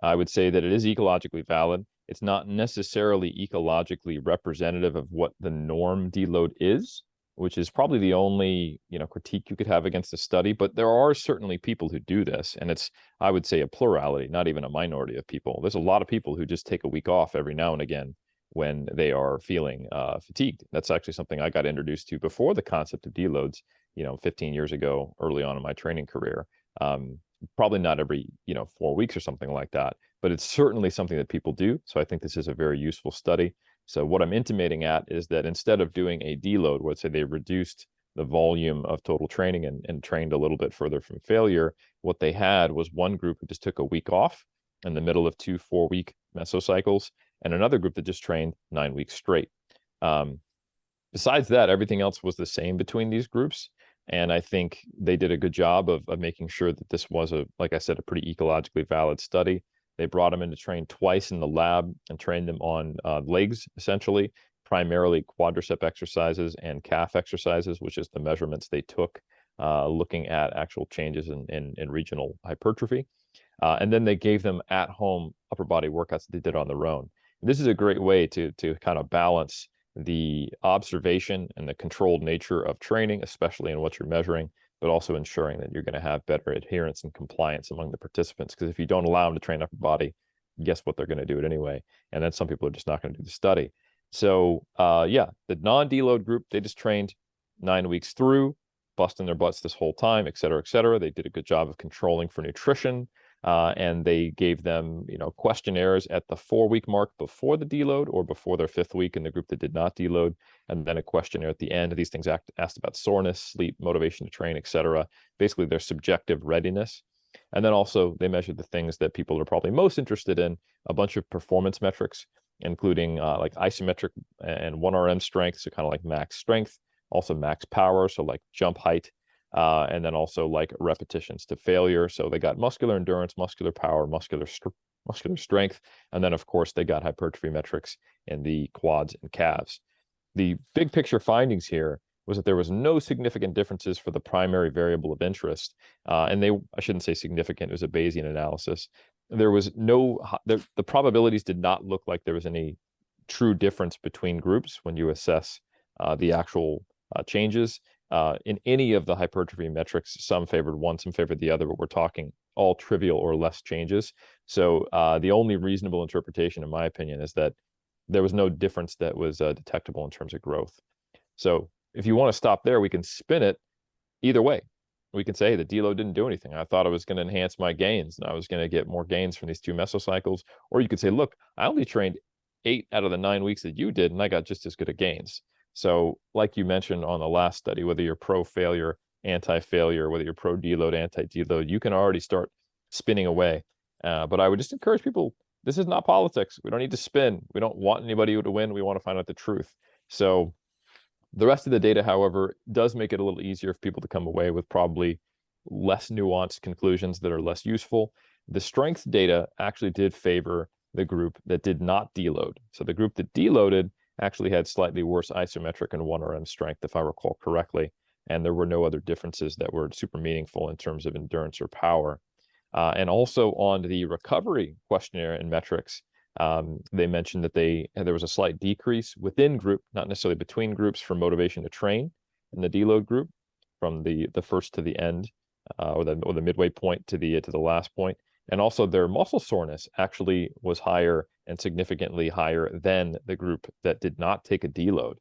I would say that it is ecologically valid. It's not necessarily ecologically representative of what the norm deload is, which is probably the only, critique you could have against the study. But there are certainly people who do this, and it's, I would say, a plurality, not even a minority of people. There's a lot of people who just take a week off every now and again when they are feeling fatigued. That's actually something I got introduced to before the concept of deloads, 15 years ago, early on in my training career. Probably not every, 4 weeks or something like that, but it's certainly something that people do. So I think this is a very useful study. So what I'm intimating at is that instead of doing a deload, let's say they reduced the volume of total training and trained a little bit further from failure, what they had was one group who just took a week off in the middle of 2 4-week mesocycles, and another group that just trained 9 weeks straight. Besides that, everything else was the same between these groups. And I think they did a good job of making sure that this was, like I said, a pretty ecologically valid study. They brought them in to train twice in the lab and trained them on legs, essentially, primarily quadricep exercises and calf exercises, which is the measurements they took looking at actual changes in regional hypertrophy. And then they gave them at-home upper body workouts that they did on their own. This is a great way to kind of balance the observation and the controlled nature of training, especially in what you're measuring, but also ensuring that you're going to have better adherence and compliance among the participants. Because if you don't allow them to train upper body, guess what? They're going to do it anyway. And then some people are just not going to do the study. So yeah, the non-deload group, they just trained 9 weeks through, busting their butts this whole time, et cetera, et cetera. They did a good job of controlling for nutrition. And they gave them, questionnaires at the 4-week mark before the deload or before their 5th week in the group that did not deload, and then a questionnaire at the end. These things asked about soreness, sleep, motivation to train, etc. Basically, their subjective readiness. And then also they measured the things that people are probably most interested in, a bunch of performance metrics, including like isometric and 1RM strength, so kind of like max strength, also max power, so like jump height, and then also like repetitions to failure. So they got muscular endurance, muscular power, muscular strength, and then of course they got hypertrophy metrics in the quads and calves. The big picture findings here was that there was no significant differences for the primary variable of interest. And I shouldn't say significant, it was a Bayesian analysis. There was the probabilities did not look like there was any true difference between groups when you assess the actual changes. In any of the hypertrophy metrics, some favored one, some favored the other, but we're talking all trivial or less changes. So the only reasonable interpretation, in my opinion, is that there was no difference that was detectable in terms of growth. So if you want to stop there, we can spin it either way. We can say, hey, the deload didn't do anything. I thought it was going to enhance my gains and I was going to get more gains from these 2 mesocycles. Or you could say, look, I only trained 8 out of the 9 weeks that you did, and I got just as good of gains. So like you mentioned on the last study, whether you're pro-failure, anti-failure, whether you're pro-deload, anti-deload, you can already start spinning away. But I would just encourage people, this is not politics. We don't need to spin. We don't want anybody to win. We want to find out the truth. So the rest of the data, however, does make it a little easier for people to come away with probably less nuanced conclusions that are less useful. The strength data actually did favor the group that did not deload. So the group that deloaded actually had slightly worse isometric and 1RM strength, if I recall correctly. And there were no other differences that were super meaningful in terms of endurance or power. And also on the recovery questionnaire and metrics, they mentioned that there was a slight decrease within group, not necessarily between groups, for motivation to train in the deload group from the first to the end, or the midway point to the last point. And also their muscle soreness actually was higher and significantly higher than the group that did not take a deload.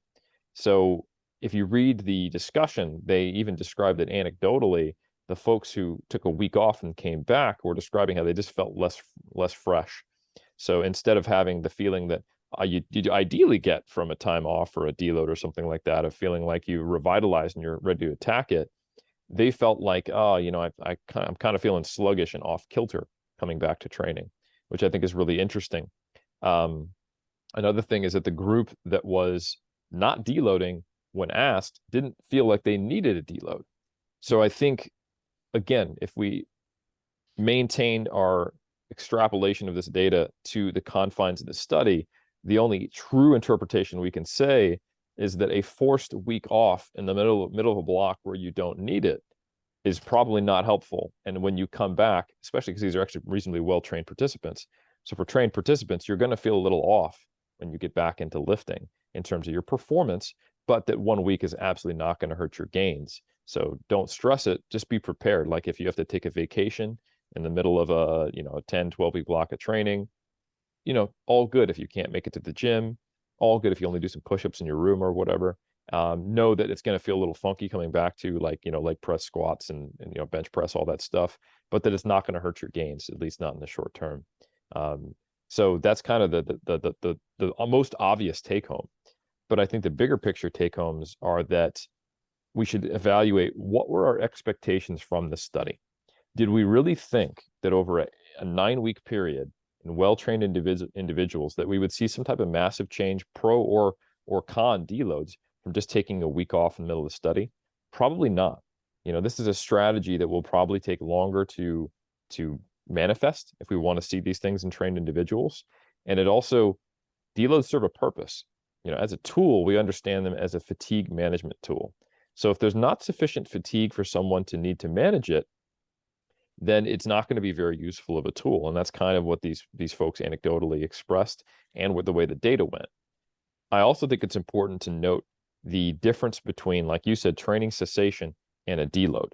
So if you read the discussion, they even described it anecdotally. The folks who took a week off and came back were describing how they just felt less fresh. So instead of having the feeling that you ideally get from a time off or a deload or something like that, of feeling like you revitalized and you're ready to attack it, they felt like, oh, I'm kind of feeling sluggish and off kilter coming back to training, which I think is really interesting. Another thing is that the group that was not deloading, when asked, didn't feel like they needed a deload. So I think, again, if we maintained our extrapolation of this data to the confines of the study, the only true interpretation we can say is that a forced week off in the middle of a block where you don't need it is probably not helpful. And when you come back, especially because these are actually reasonably well-trained participants, so for trained participants, you're going to feel a little off when you get back into lifting in terms of your performance, but that 1 week is absolutely not going to hurt your gains. So don't stress it, just be prepared. Like if you have to take a vacation in the middle of a 10, 12-week block of training, all good if you can't make it to the gym, all good if you only do some push-ups in your room or whatever. Know that it's going to feel a little funky coming back to leg press, squats, and bench press, all that stuff, but that it's not going to hurt your gains, at least not in the short term. So that's kind of the most obvious take home. But I think the bigger picture take homes are that we should evaluate what were our expectations from the study. Did we really think that over a 9-week period in well-trained individuals that we would see some type of massive change, pro or con deloads, from just taking a week off in the middle of the study? Probably not. This is a strategy that will probably take longer to manifest if we want to see these things in trained individuals. And it also, deloads serve a purpose. As a tool, we understand them as a fatigue management tool. So if there's not sufficient fatigue for someone to need to manage it, then it's not going to be very useful of a tool. And that's kind of what these folks anecdotally expressed and with the way the data went. I also think it's important to note the difference between, like you said, training cessation and a deload.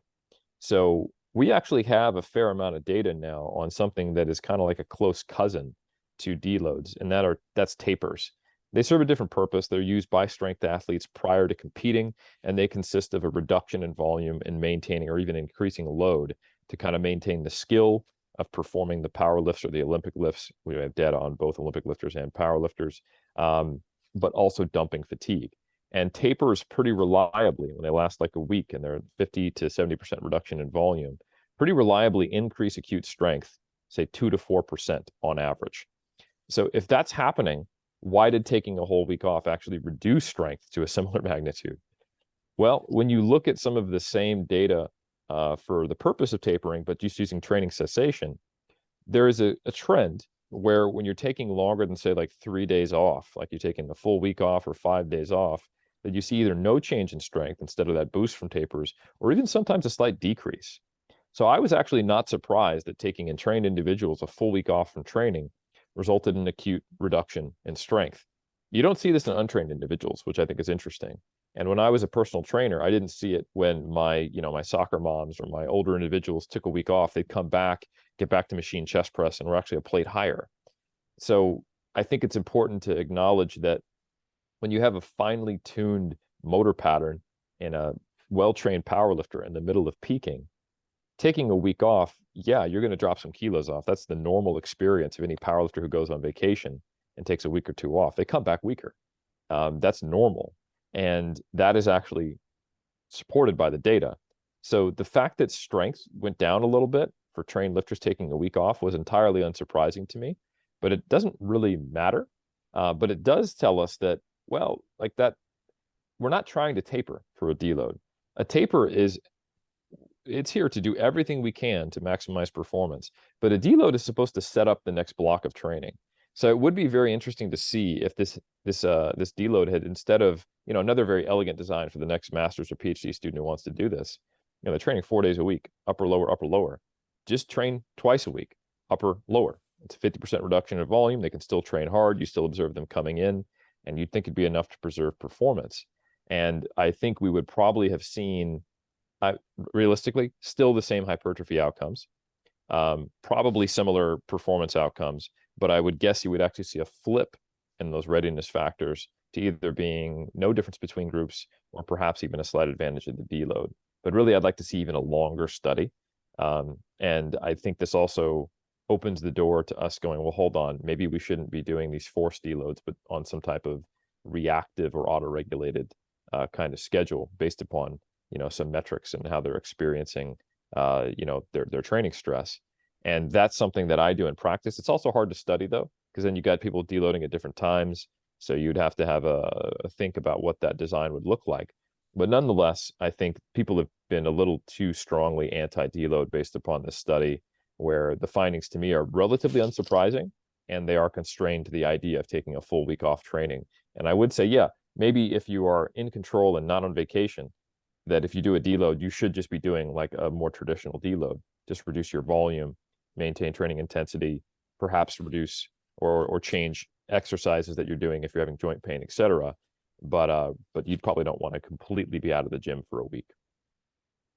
So we actually have a fair amount of data now on something that is kind of like a close cousin to deloads, and that's tapers. They serve a different purpose. They're used by strength athletes prior to competing, and they consist of a reduction in volume and maintaining or even increasing load to kind of maintain the skill of performing the power lifts or the Olympic lifts. We have data on both Olympic lifters and power lifters, but also dumping fatigue. And tapers pretty reliably when they last like a week, and they're 50 to 70% reduction in volume. pretty reliably increase acute strength, say 2 to 4% on average. So if that's happening, why did taking a whole week off actually reduce strength to a similar magnitude? Well, when you look at some of the same data for the purpose of tapering, but just using training cessation, there is a trend where when you're taking longer than, say, like 3 days off, like you're taking a full week off or 5 days off, that you see either no change in strength instead of that boost from tapers, or even sometimes a slight decrease. So I was actually not surprised that taking in trained individuals a full week off from training resulted in acute reduction in strength. You don't see this in untrained individuals, which I think is interesting. And when I was a personal trainer, I didn't see it when my soccer moms or my older individuals took a week off. They'd come back, get back to machine chest press, and were actually a plate higher. So I think it's important to acknowledge that when you have a finely tuned motor pattern in a well-trained powerlifter in the middle of peaking, taking a week off, yeah, you're going to drop some kilos off. That's the normal experience of any powerlifter who goes on vacation and takes a week or two off. They come back weaker. That's normal. And that is actually supported by the data. So the fact that strength went down a little bit for trained lifters taking a week off was entirely unsurprising to me, but it doesn't really matter. But it does tell us that, well, like that, we're not trying to taper for a deload. A taper it's here to do everything we can to maximize performance, but a deload is supposed to set up the next block of training. So it would be very interesting to see if this deload had, instead of, another very elegant design for the next master's or PhD student who wants to do this, they're training 4 days a week, upper, lower, just train twice a week, upper, lower. It's a 50% reduction in volume. They can still train hard. You still observe them coming in, and you'd think it'd be enough to preserve performance. And I think we would probably have seen, realistically, still the same hypertrophy outcomes, probably similar performance outcomes, but I would guess you would actually see a flip in those readiness factors to either being no difference between groups or perhaps even a slight advantage in the deload. But really, I'd like to see even a longer study. And I think this also opens the door to us going, well, hold on, maybe we shouldn't be doing these forced deloads, but on some type of reactive or auto-regulated kind of schedule based upon, some metrics and how they're experiencing, their training stress. And that's something that I do in practice. It's also hard to study, though, because then you got people deloading at different times. So you'd have to have a think about what that design would look like. But nonetheless, I think people have been a little too strongly anti-deload based upon this study, where the findings to me are relatively unsurprising, and they are constrained to the idea of taking a full week off training. And I would say, yeah, maybe if you are in control and not on vacation, that if you do a deload, you should just be doing like a more traditional deload. Just reduce your volume, maintain training intensity, perhaps reduce or change exercises that you're doing if you're having joint pain, etc. But you probably don't want to completely be out of the gym for a week.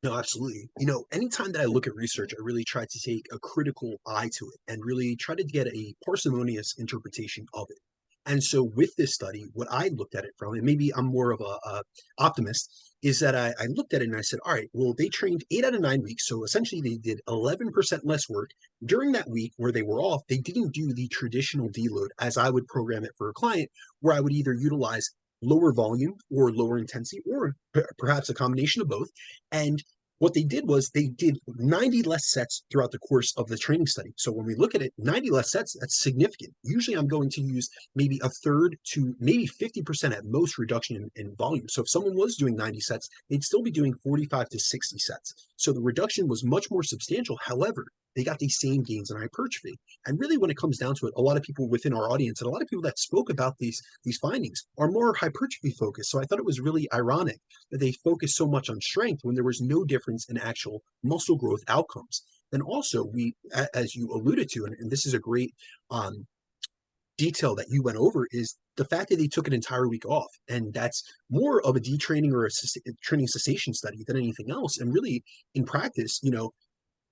No, absolutely. Anytime that I look at research, I really try to take a critical eye to it and really try to get a parsimonious interpretation of it. And so with this study, what I looked at it from, and maybe I'm more of a optimist, is that I looked at it and I said, all right, well, they trained 8 out of 9 weeks. So essentially they did 11% less work. During that week where they were off, they didn't do the traditional deload as I would program it for a client, where I would either utilize lower volume or lower intensity, or perhaps a combination of both. And what they did was they did 90 less sets throughout the course of the training study. So when we look at it, 90 less sets, that's significant. Usually I'm going to use maybe a third to maybe 50% at most reduction in volume. So if someone was doing 90 sets, they'd still be doing 45 to 60 sets. So the reduction was much more substantial. However, they got these same gains in hypertrophy. And really, when it comes down to it, a lot of people within our audience and a lot of people that spoke about these findings are more hypertrophy focused. So I thought it was really ironic that they focused so much on strength when there was no difference in actual muscle growth outcomes. Then also, as you alluded to, and this is a great detail that you went over, is the fact that they took an entire week off. And that's more of a detraining or a training cessation study than anything else. And really, in practice,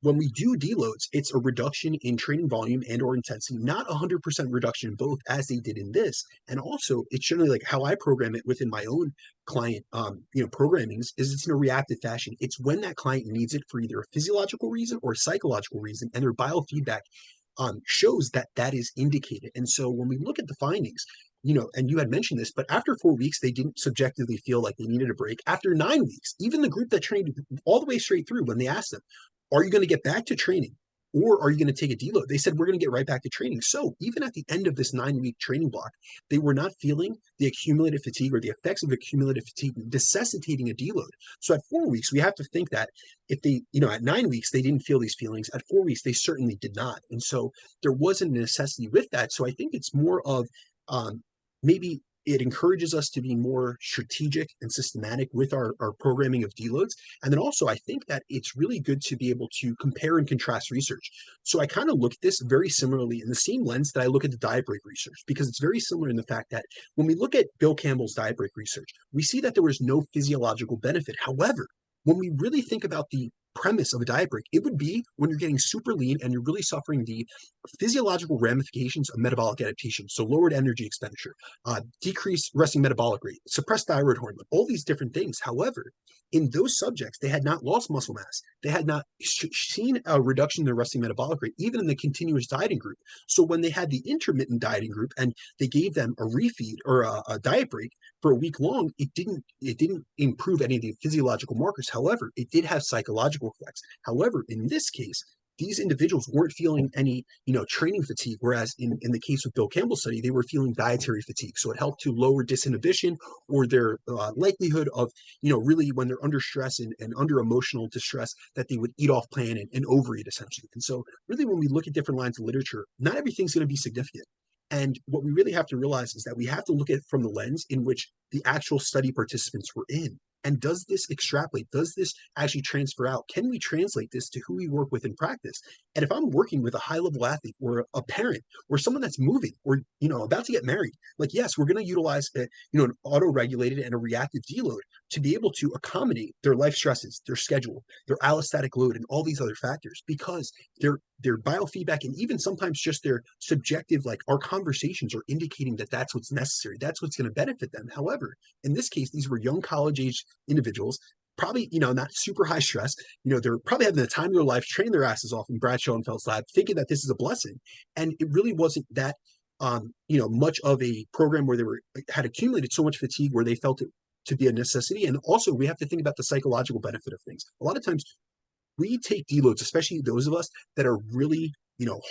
when we do deloads, it's a reduction in training volume and or intensity, not 100% reduction in both as they did in this. And also, it's generally like how I program it within my own client, programmings, is it's in a reactive fashion. It's when that client needs it for either a physiological reason or a psychological reason, and their biofeedback shows that that is indicated. And so when we look at the findings, and you had mentioned this, but after 4 weeks, they didn't subjectively feel like they needed a break. After 9 weeks, even the group that trained all the way straight through, when they asked them, are you going to get back to training? Or are you going to take a deload? They said, we're going to get right back to training. So even at the end of this 9-week training block, they were not feeling the accumulated fatigue or the effects of accumulated fatigue necessitating a deload. So at 4 weeks, we have to think that if they, at 9 weeks, they didn't feel these feelings. At 4 weeks, they certainly did not. And so there wasn't a necessity with that. So I think it's more of maybe it encourages us to be more strategic and systematic with our programming of deloads. And then also, I think that it's really good to be able to compare and contrast research. So I kind of look at this very similarly in the same lens that I look at the diet break research, because it's very similar in the fact that when we look at Bill Campbell's diet break research, we see that there was no physiological benefit. However, when we really think about the premise of a diet break, it would be when you're getting super lean and you're really suffering the physiological ramifications of metabolic adaptation. So lowered energy expenditure, decreased resting metabolic rate, suppressed thyroid hormone, all these different things. However, in those subjects, they had not lost muscle mass. They had not seen a reduction in their resting metabolic rate, even in the continuous dieting group. So when they had the intermittent dieting group and they gave them a refeed or a diet break for a week long, it didn't improve any of the physiological markers. However, it did have psychological effects. However, in this case, these individuals weren't feeling any, training fatigue, whereas in the case of Bill Campbell's study, they were feeling dietary fatigue. So it helped to lower disinhibition or their likelihood of, really when they're under stress and under emotional distress, that they would eat off plan and overeat essentially. And so really when we look at different lines of literature, not everything's going to be significant. And what we really have to realize is that we have to look at it from the lens in which the actual study participants were in. And does this extrapolate? Does this actually transfer out? Can we translate this to who we work with in practice? And if I'm working with a high level athlete or a parent or someone that's moving or, about to get married, like, yes, we're going to utilize, an auto regulated and a reactive deload to be able to accommodate their life stresses, their schedule, their allostatic load, and all these other factors, because their biofeedback and even sometimes just their subjective, like our conversations are indicating that that's what's necessary. That's what's going to benefit them. However, in this case, these were young college age individuals, probably, not super high stress. They're probably having the time of their life, training their asses off in Brad Schoenfeld's lab, thinking that this is a blessing. And it really wasn't that, much of a program where had accumulated so much fatigue where they felt it to be a necessity. And also we have to think about the psychological benefit of things. A lot of times we take deloads, especially those of us that are really,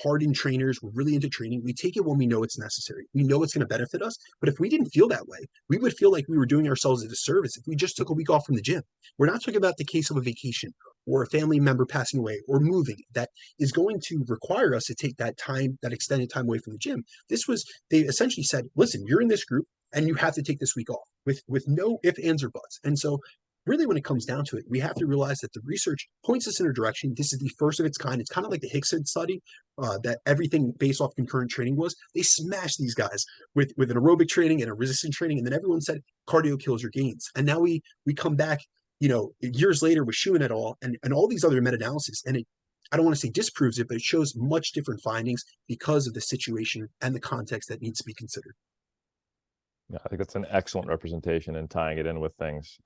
hardened trainers, we're really into training. We take it when we know it's necessary. We know it's going to benefit us. But if we didn't feel that way, we would feel like we were doing ourselves a disservice if we just took a week off from the gym. We're not talking about the case of a vacation or a family member passing away or moving that is going to require us to take that time, that extended time away from the gym. They essentially said, listen, you're in this group and you have to take this week off with no ifs, ands, or buts. And so really when it comes down to it, we have to realize that the research points us in a direction. This is the first of its kind. It's kind of like the Hickson study, that everything based off concurrent training was. They smashed these guys with an aerobic training and a resistance training, and then everyone said cardio kills your gains. And now we come back, years later with Schumann et al. And all these other meta-analyses, and I don't want to say disproves it, but it shows much different findings because of the situation and the context that needs to be considered. Yeah, I think that's an excellent representation and tying it in with things.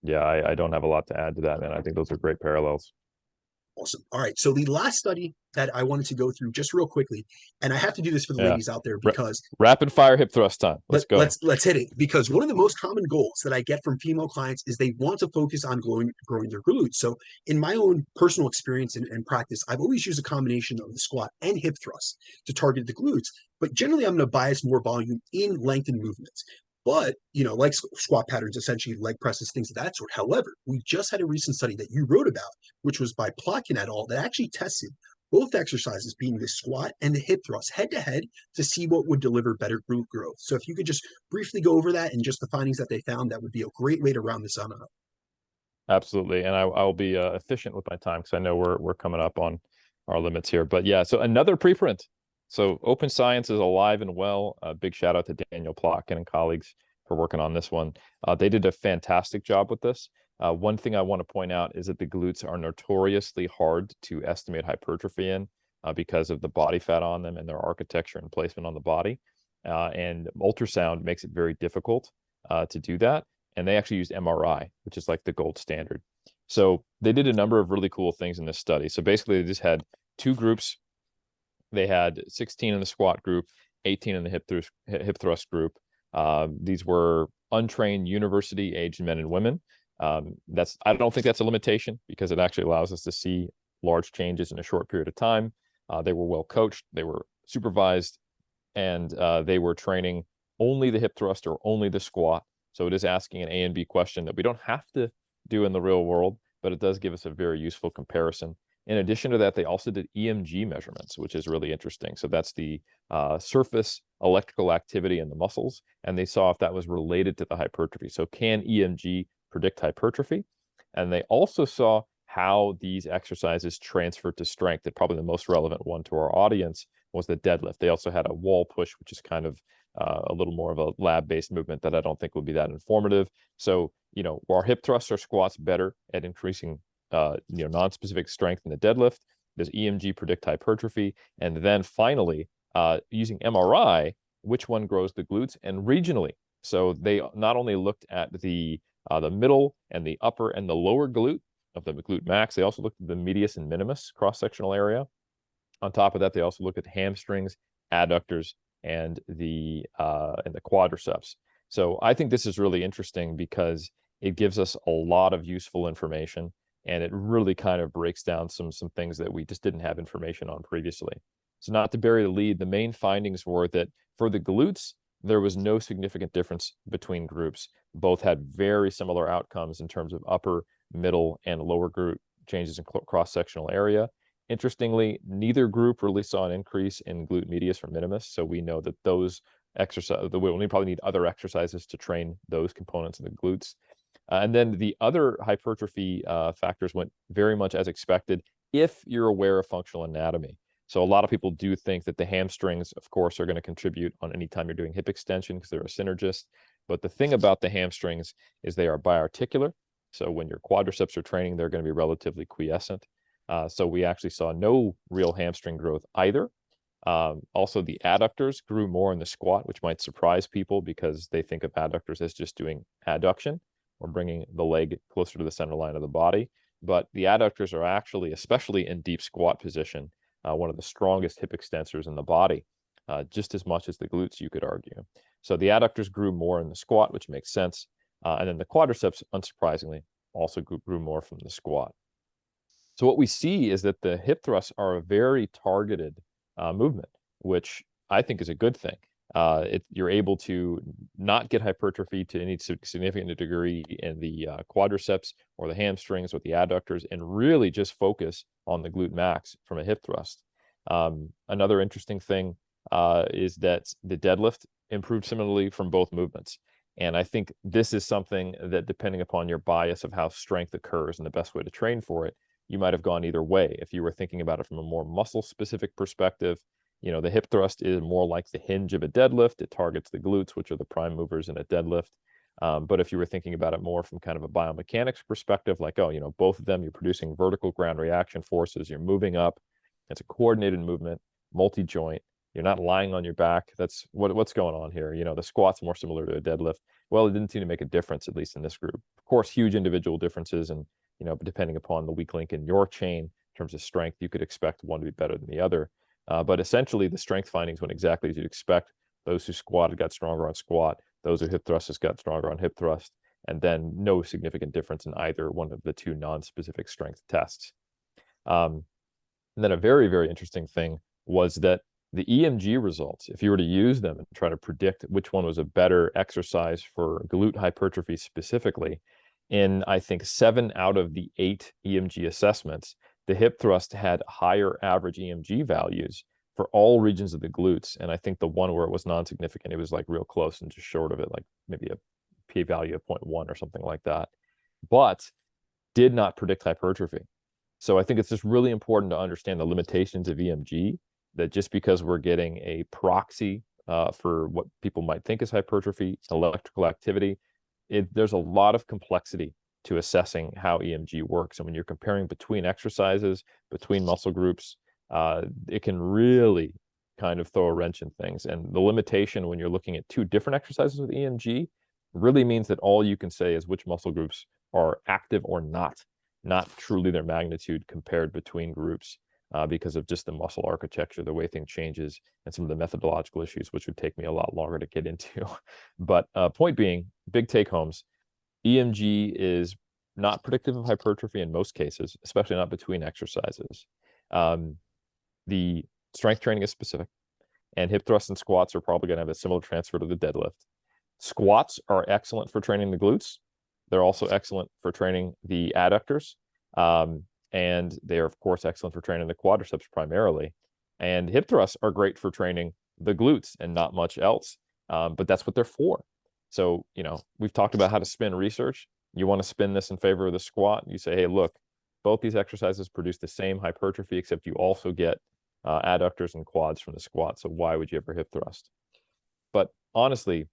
Yeah, I don't have a lot to add to that, man. I think those are great parallels. Awesome. All right. So the last study that I wanted to go through just real quickly, and I have to do this for the ladies out there because rapid fire hip thrust time. Let's go. Let's hit it, because one of the most common goals that I get from female clients is they want to focus on growing their glutes. So in my own personal experience and practice, I've always used a combination of the squat and hip thrust to target the glutes. But generally, I'm going to bias more volume in lengthened movements. But, like squat patterns, essentially leg presses, things of that sort. However, we just had a recent study that you wrote about, which was by Plotkin et al., that actually tested both exercises, being the squat and the hip thrust, head to head, to see what would deliver better glute growth. So if you could just briefly go over that and just the findings that they found, that would be a great way to round this on up. Absolutely. And I'll be efficient with my time because I know we're coming up on our limits here. But yeah, so another preprint. So Open Science is alive and well. Big shout out to Daniel Plotkin and colleagues for working on this one. They did a fantastic job with this. One thing I want to point out is that the glutes are notoriously hard to estimate hypertrophy in because of the body fat on them and their architecture and placement on the body. And ultrasound makes it very difficult to do that. And they actually used MRI, which is like the gold standard. So they did a number of really cool things in this study. So basically, they just had two groups. They had 16 in the squat group, 18 in the hip thrust group. These were untrained university-aged men and women. I don't think that's a limitation because it actually allows us to see large changes in a short period of time. They were well coached, they were supervised, and they were training only the hip thrust or only the squat. So it is asking an A and B question that we don't have to do in the real world, but it does give us a very useful comparison. In addition to that, they also did EMG measurements, which is really interesting. So that's the surface electrical activity in the muscles, and they saw if that was related to the hypertrophy. So can EMG predict hypertrophy? And they also saw how these exercises transfer to strength. And probably the most relevant one to our audience was the deadlift. They also had a wall push, which is kind of a little more of a lab-based movement that I don't think would be that informative. So, our hip thrusts or squats better at increasing, non-specific strength in the deadlift? Does EMG predict hypertrophy? And then finally, using MRI, which one grows the glutes and regionally? So they not only looked at the middle and the upper and the lower glute of the glute max, they also looked at the medius and minimus cross-sectional area. On top of that, they also look at the hamstrings, adductors, and the quadriceps. So I think this is really interesting because it gives us a lot of useful information, and it really kind of breaks down some things that we just didn't have information on previously. So not to bury the lead, the main findings were that for the glutes, there was no significant difference between groups. Both had very similar outcomes in terms of upper, middle, and lower group changes in cross-sectional area. Interestingly, neither group really saw an increase in glute medius or minimus, so we know that those exercises, we probably need other exercises to train those components of the glutes. And then the other hypertrophy factors went very much as expected if you're aware of functional anatomy. So a lot of people do think that the hamstrings, of course, are going to contribute on any time you're doing hip extension because they're a synergist. But the thing about the hamstrings is they are biarticular. So when your quadriceps are training, they're going to be relatively quiescent. So we actually saw no real hamstring growth either. Also, the adductors grew more in the squat, which might surprise people because they think of adductors as just doing adduction or bringing the leg closer to the center line of the body. But the adductors are actually, especially in deep squat position, one of the strongest hip extensors in the body, just as much as the glutes, you could argue. So the adductors grew more in the squat, which makes sense. And then the quadriceps, unsurprisingly, also grew more from the squat. So what we see is that the hip thrusts are a very targeted movement, which I think is a good thing. You're able to not get hypertrophy to any significant degree in the quadriceps or the hamstrings or the adductors, and really just focus on the glute max from a hip thrust. Another interesting thing is that the deadlift improved similarly from both movements. And I think this is something that, depending upon your bias of how strength occurs and the best way to train for it, you might have gone either way. If you were thinking about it from a more muscle-specific perspective, the hip thrust is more like the hinge of a deadlift. It targets the glutes, which are the prime movers in a deadlift. But if you were thinking about it more from kind of a biomechanics perspective, like, both of them, you're producing vertical ground reaction forces, you're moving up. It's a coordinated movement, multi-joint. You're not lying on your back. That's what's going on here. The squat's more similar to a deadlift. Well, it didn't seem to make a difference, at least in this group. Of course, huge individual differences, and depending upon the weak link in your chain in terms of strength, you could expect one to be better than the other. But essentially, the strength findings went exactly as you'd expect. Those who squatted got stronger on squat. Those who hip thrusters got stronger on hip thrust. And then no significant difference in either one of the two non-specific strength tests. And then a very, very interesting thing was that the EMG results, if you were to use them and try to predict which one was a better exercise for glute hypertrophy specifically, in, I think, 7 out of the 8 EMG assessments, the hip thrust had higher average EMG values for all regions of the glutes. And I think the one where it was non-significant, it was like real close and just short of it, like maybe a p-value of 0.1 or something like that, but did not predict hypertrophy. So I think it's just really important to understand the limitations of EMG, that just because we're getting a proxy for what people might think is hypertrophy, electrical activity, there's a lot of complexity to assessing how EMG works. And when you're comparing between exercises, between muscle groups, it can really kind of throw a wrench in things. And the limitation when you're looking at 2 different exercises with EMG really means that all you can say is which muscle groups are active or not truly their magnitude compared between groups, because of just the muscle architecture, the way things changes, and some of the methodological issues, which would take me a lot longer to get into. But point being, big take homes, EMG is not predictive of hypertrophy in most cases, especially not between exercises. The strength training is specific, and hip thrusts and squats are probably going to have a similar transfer to the deadlift. Squats are excellent for training the glutes. They're also excellent for training the adductors. And they are, of course, excellent for training the quadriceps primarily. And hip thrusts are great for training the glutes and not much else. But that's what they're for. So, we've talked about how to spin research. You want to spin this in favor of the squat. You say, hey, look, both these exercises produce the same hypertrophy, except you also get adductors and quads from the squat. So why would you ever hip thrust? But honestly,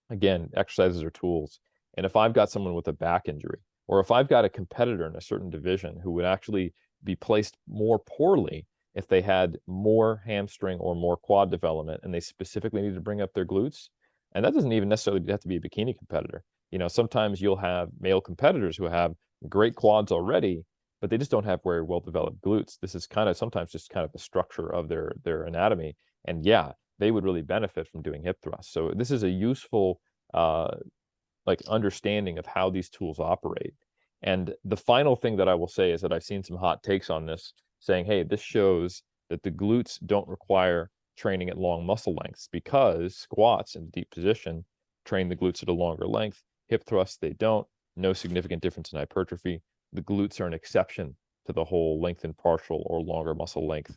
again, exercises are tools. And if I've got someone with a back injury, or if I've got a competitor in a certain division who would actually be placed more poorly if they had more hamstring or more quad development, and they specifically need to bring up their glutes, and that doesn't even necessarily have to be a bikini competitor. Sometimes you'll have male competitors who have great quads already, but they just don't have very well developed glutes. This is sometimes just kind of the structure of their anatomy. And yeah, they would really benefit from doing hip thrusts. So this is a useful understanding of how these tools operate. And the final thing that I will say is that I've seen some hot takes on this saying, hey, this shows that the glutes don't require training at long muscle lengths because squats in deep position train the glutes at a longer length. Hip thrusts, they don't. No significant difference in hypertrophy. The glutes are an exception to the whole lengthened partial or longer muscle length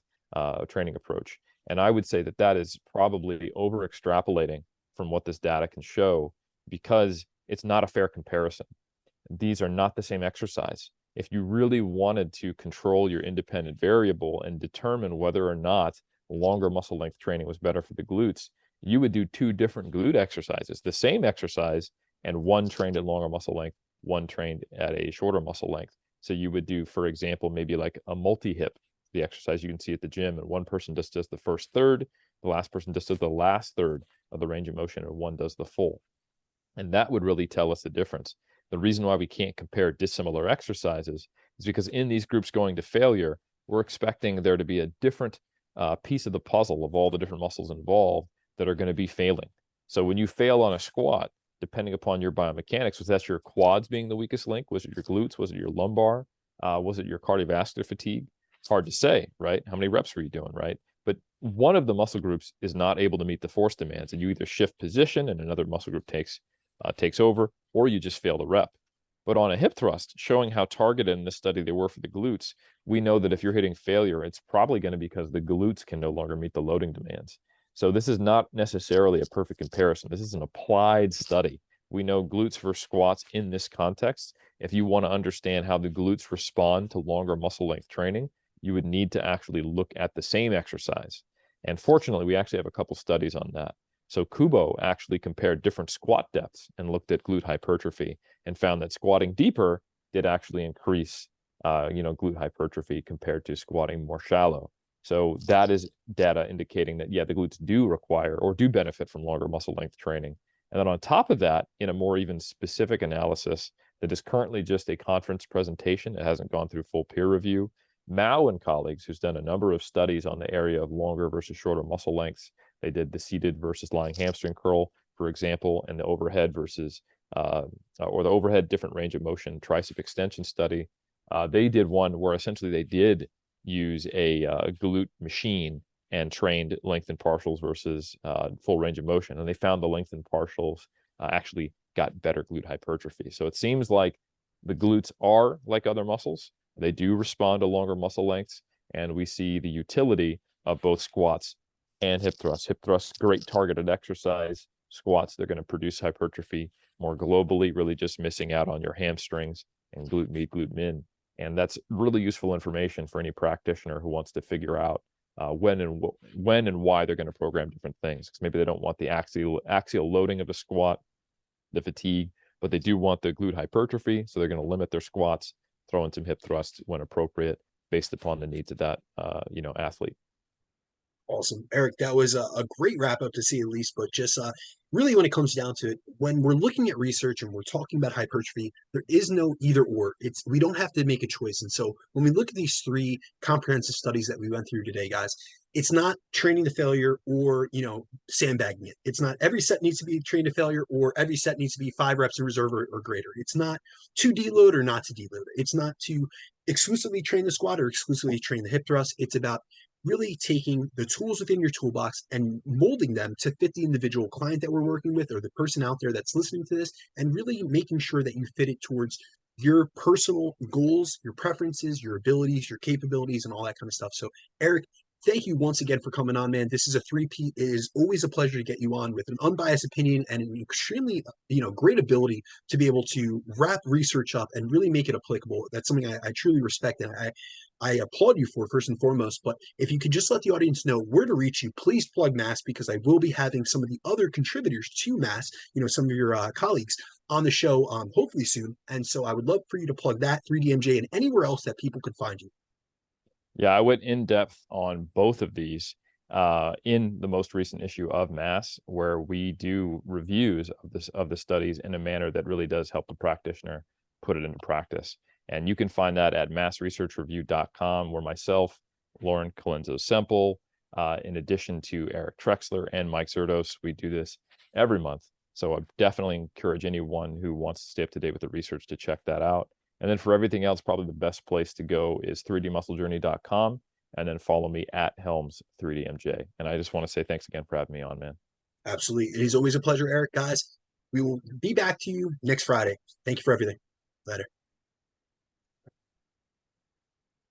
training approach. And I would say that that is probably over extrapolating from what this data can show, because it's not a fair comparison. These are not the same exercise. If you really wanted to control your independent variable and determine whether or not longer muscle length training was better for the glutes, you would do two different glute exercises, the same exercise, and one trained at longer muscle length, one trained at a shorter muscle length. So you would do, for example, maybe like a multi-hip, the exercise you can see at the gym, and one person just does the first third, the last person just does the last third of the range of motion, and one does the full. And that would really tell us the difference. The reason why we can't compare dissimilar exercises is because in these groups going to failure, we're expecting there to be a different piece of the puzzle of all the different muscles involved that are going to be failing. So when you fail on a squat, depending upon your biomechanics, was that your quads being the weakest link? Was it your glutes? Was it your lumbar? Was it your cardiovascular fatigue? It's hard to say, right? How many reps were you doing, right? But one of the muscle groups is not able to meet the force demands, and you either shift position and another muscle group takes over, or you just fail the rep. But on a hip thrust, showing how targeted in this study they were for the glutes, we know that if you're hitting failure, it's probably going to be because the glutes can no longer meet the loading demands. So this is not necessarily a perfect comparison. This is an applied study. We know glutes versus squats in this context. If you want to understand how the glutes respond to longer muscle length training, you would need to actually look at the same exercise. And fortunately, we actually have a couple studies on that. So Kubo actually compared different squat depths and looked at glute hypertrophy and found that squatting deeper did actually increase, glute hypertrophy compared to squatting more shallow. So that is data indicating that, yeah, the glutes do require or do benefit from longer muscle length training. And then on top of that, in a more even specific analysis that is currently just a conference presentation, it hasn't gone through full peer review, Mao and colleagues, who's done a number of studies on the area of longer versus shorter muscle lengths. They did the seated versus lying hamstring curl, for example, and the overhead versus, or the overhead different range of motion tricep extension study. They did one where essentially they did use a glute machine and trained lengthened partials versus full range of motion. And they found the lengthened partials actually got better glute hypertrophy. So it seems like the glutes are like other muscles. They do respond to longer muscle lengths, and we see the utility of both squats and hip thrusts. Hip thrusts, great targeted exercise. Squats, they're going to produce hypertrophy more globally, really just missing out on your hamstrings and glute med, glute min. And that's really useful information for any practitioner who wants to figure out when and why they're going to program different things. Because maybe they don't want the axial loading of a squat, the fatigue, but they do want the glute hypertrophy, so they're going to limit their squats, throw in some hip thrusts when appropriate, based upon the needs of that athlete. Awesome. Eric, that was a great wrap up to say at least, but just really when it comes down to it, when we're looking at research and we're talking about hypertrophy, there is no either or. It's we don't have to make a choice. And so when we look at these three comprehensive studies that we went through today, guys, it's not training to failure or, sandbagging it. It's not every set needs to be trained to failure or every set needs to be 5 reps in reserve or greater. It's not to deload or not to deload. It's not to exclusively train the squat or exclusively train the hip thrust. It's about really taking the tools within your toolbox and molding them to fit the individual client that we're working with or the person out there that's listening to this, and really making sure that you fit it towards your personal goals, your preferences, your abilities, your capabilities, and all that kind of stuff. So, Eric, thank you once again for coming on, man. This is a three-peat. It is always a pleasure to get you on with an unbiased opinion and an extremely, great ability to be able to wrap research up and really make it applicable. That's something I truly respect, and I applaud you for first and foremost. But if you could just let the audience know where to reach you, please plug Mass because I will be having some of the other contributors to Mass, some of your colleagues on the show, hopefully soon. And so I would love for you to plug that 3DMJ and anywhere else that people could find you. Yeah, I went in depth on both of these in the most recent issue of Mass, where we do reviews of the studies in a manner that really does help the practitioner put it into practice. And you can find that at massresearchreview.com, where myself, Lauren Colenso-Semple, in addition to Eric Trexler and Mike Zerdos, we do this every month. So I definitely encourage anyone who wants to stay up to date with the research to check that out. And then for everything else, probably the best place to go is 3dmusclejourney.com, and then follow me at Helms 3DMJ. And I just want to say thanks again for having me on, man. Absolutely. It is always a pleasure, Eric. Guys, we will be back to you next Friday. Thank you for everything. Later.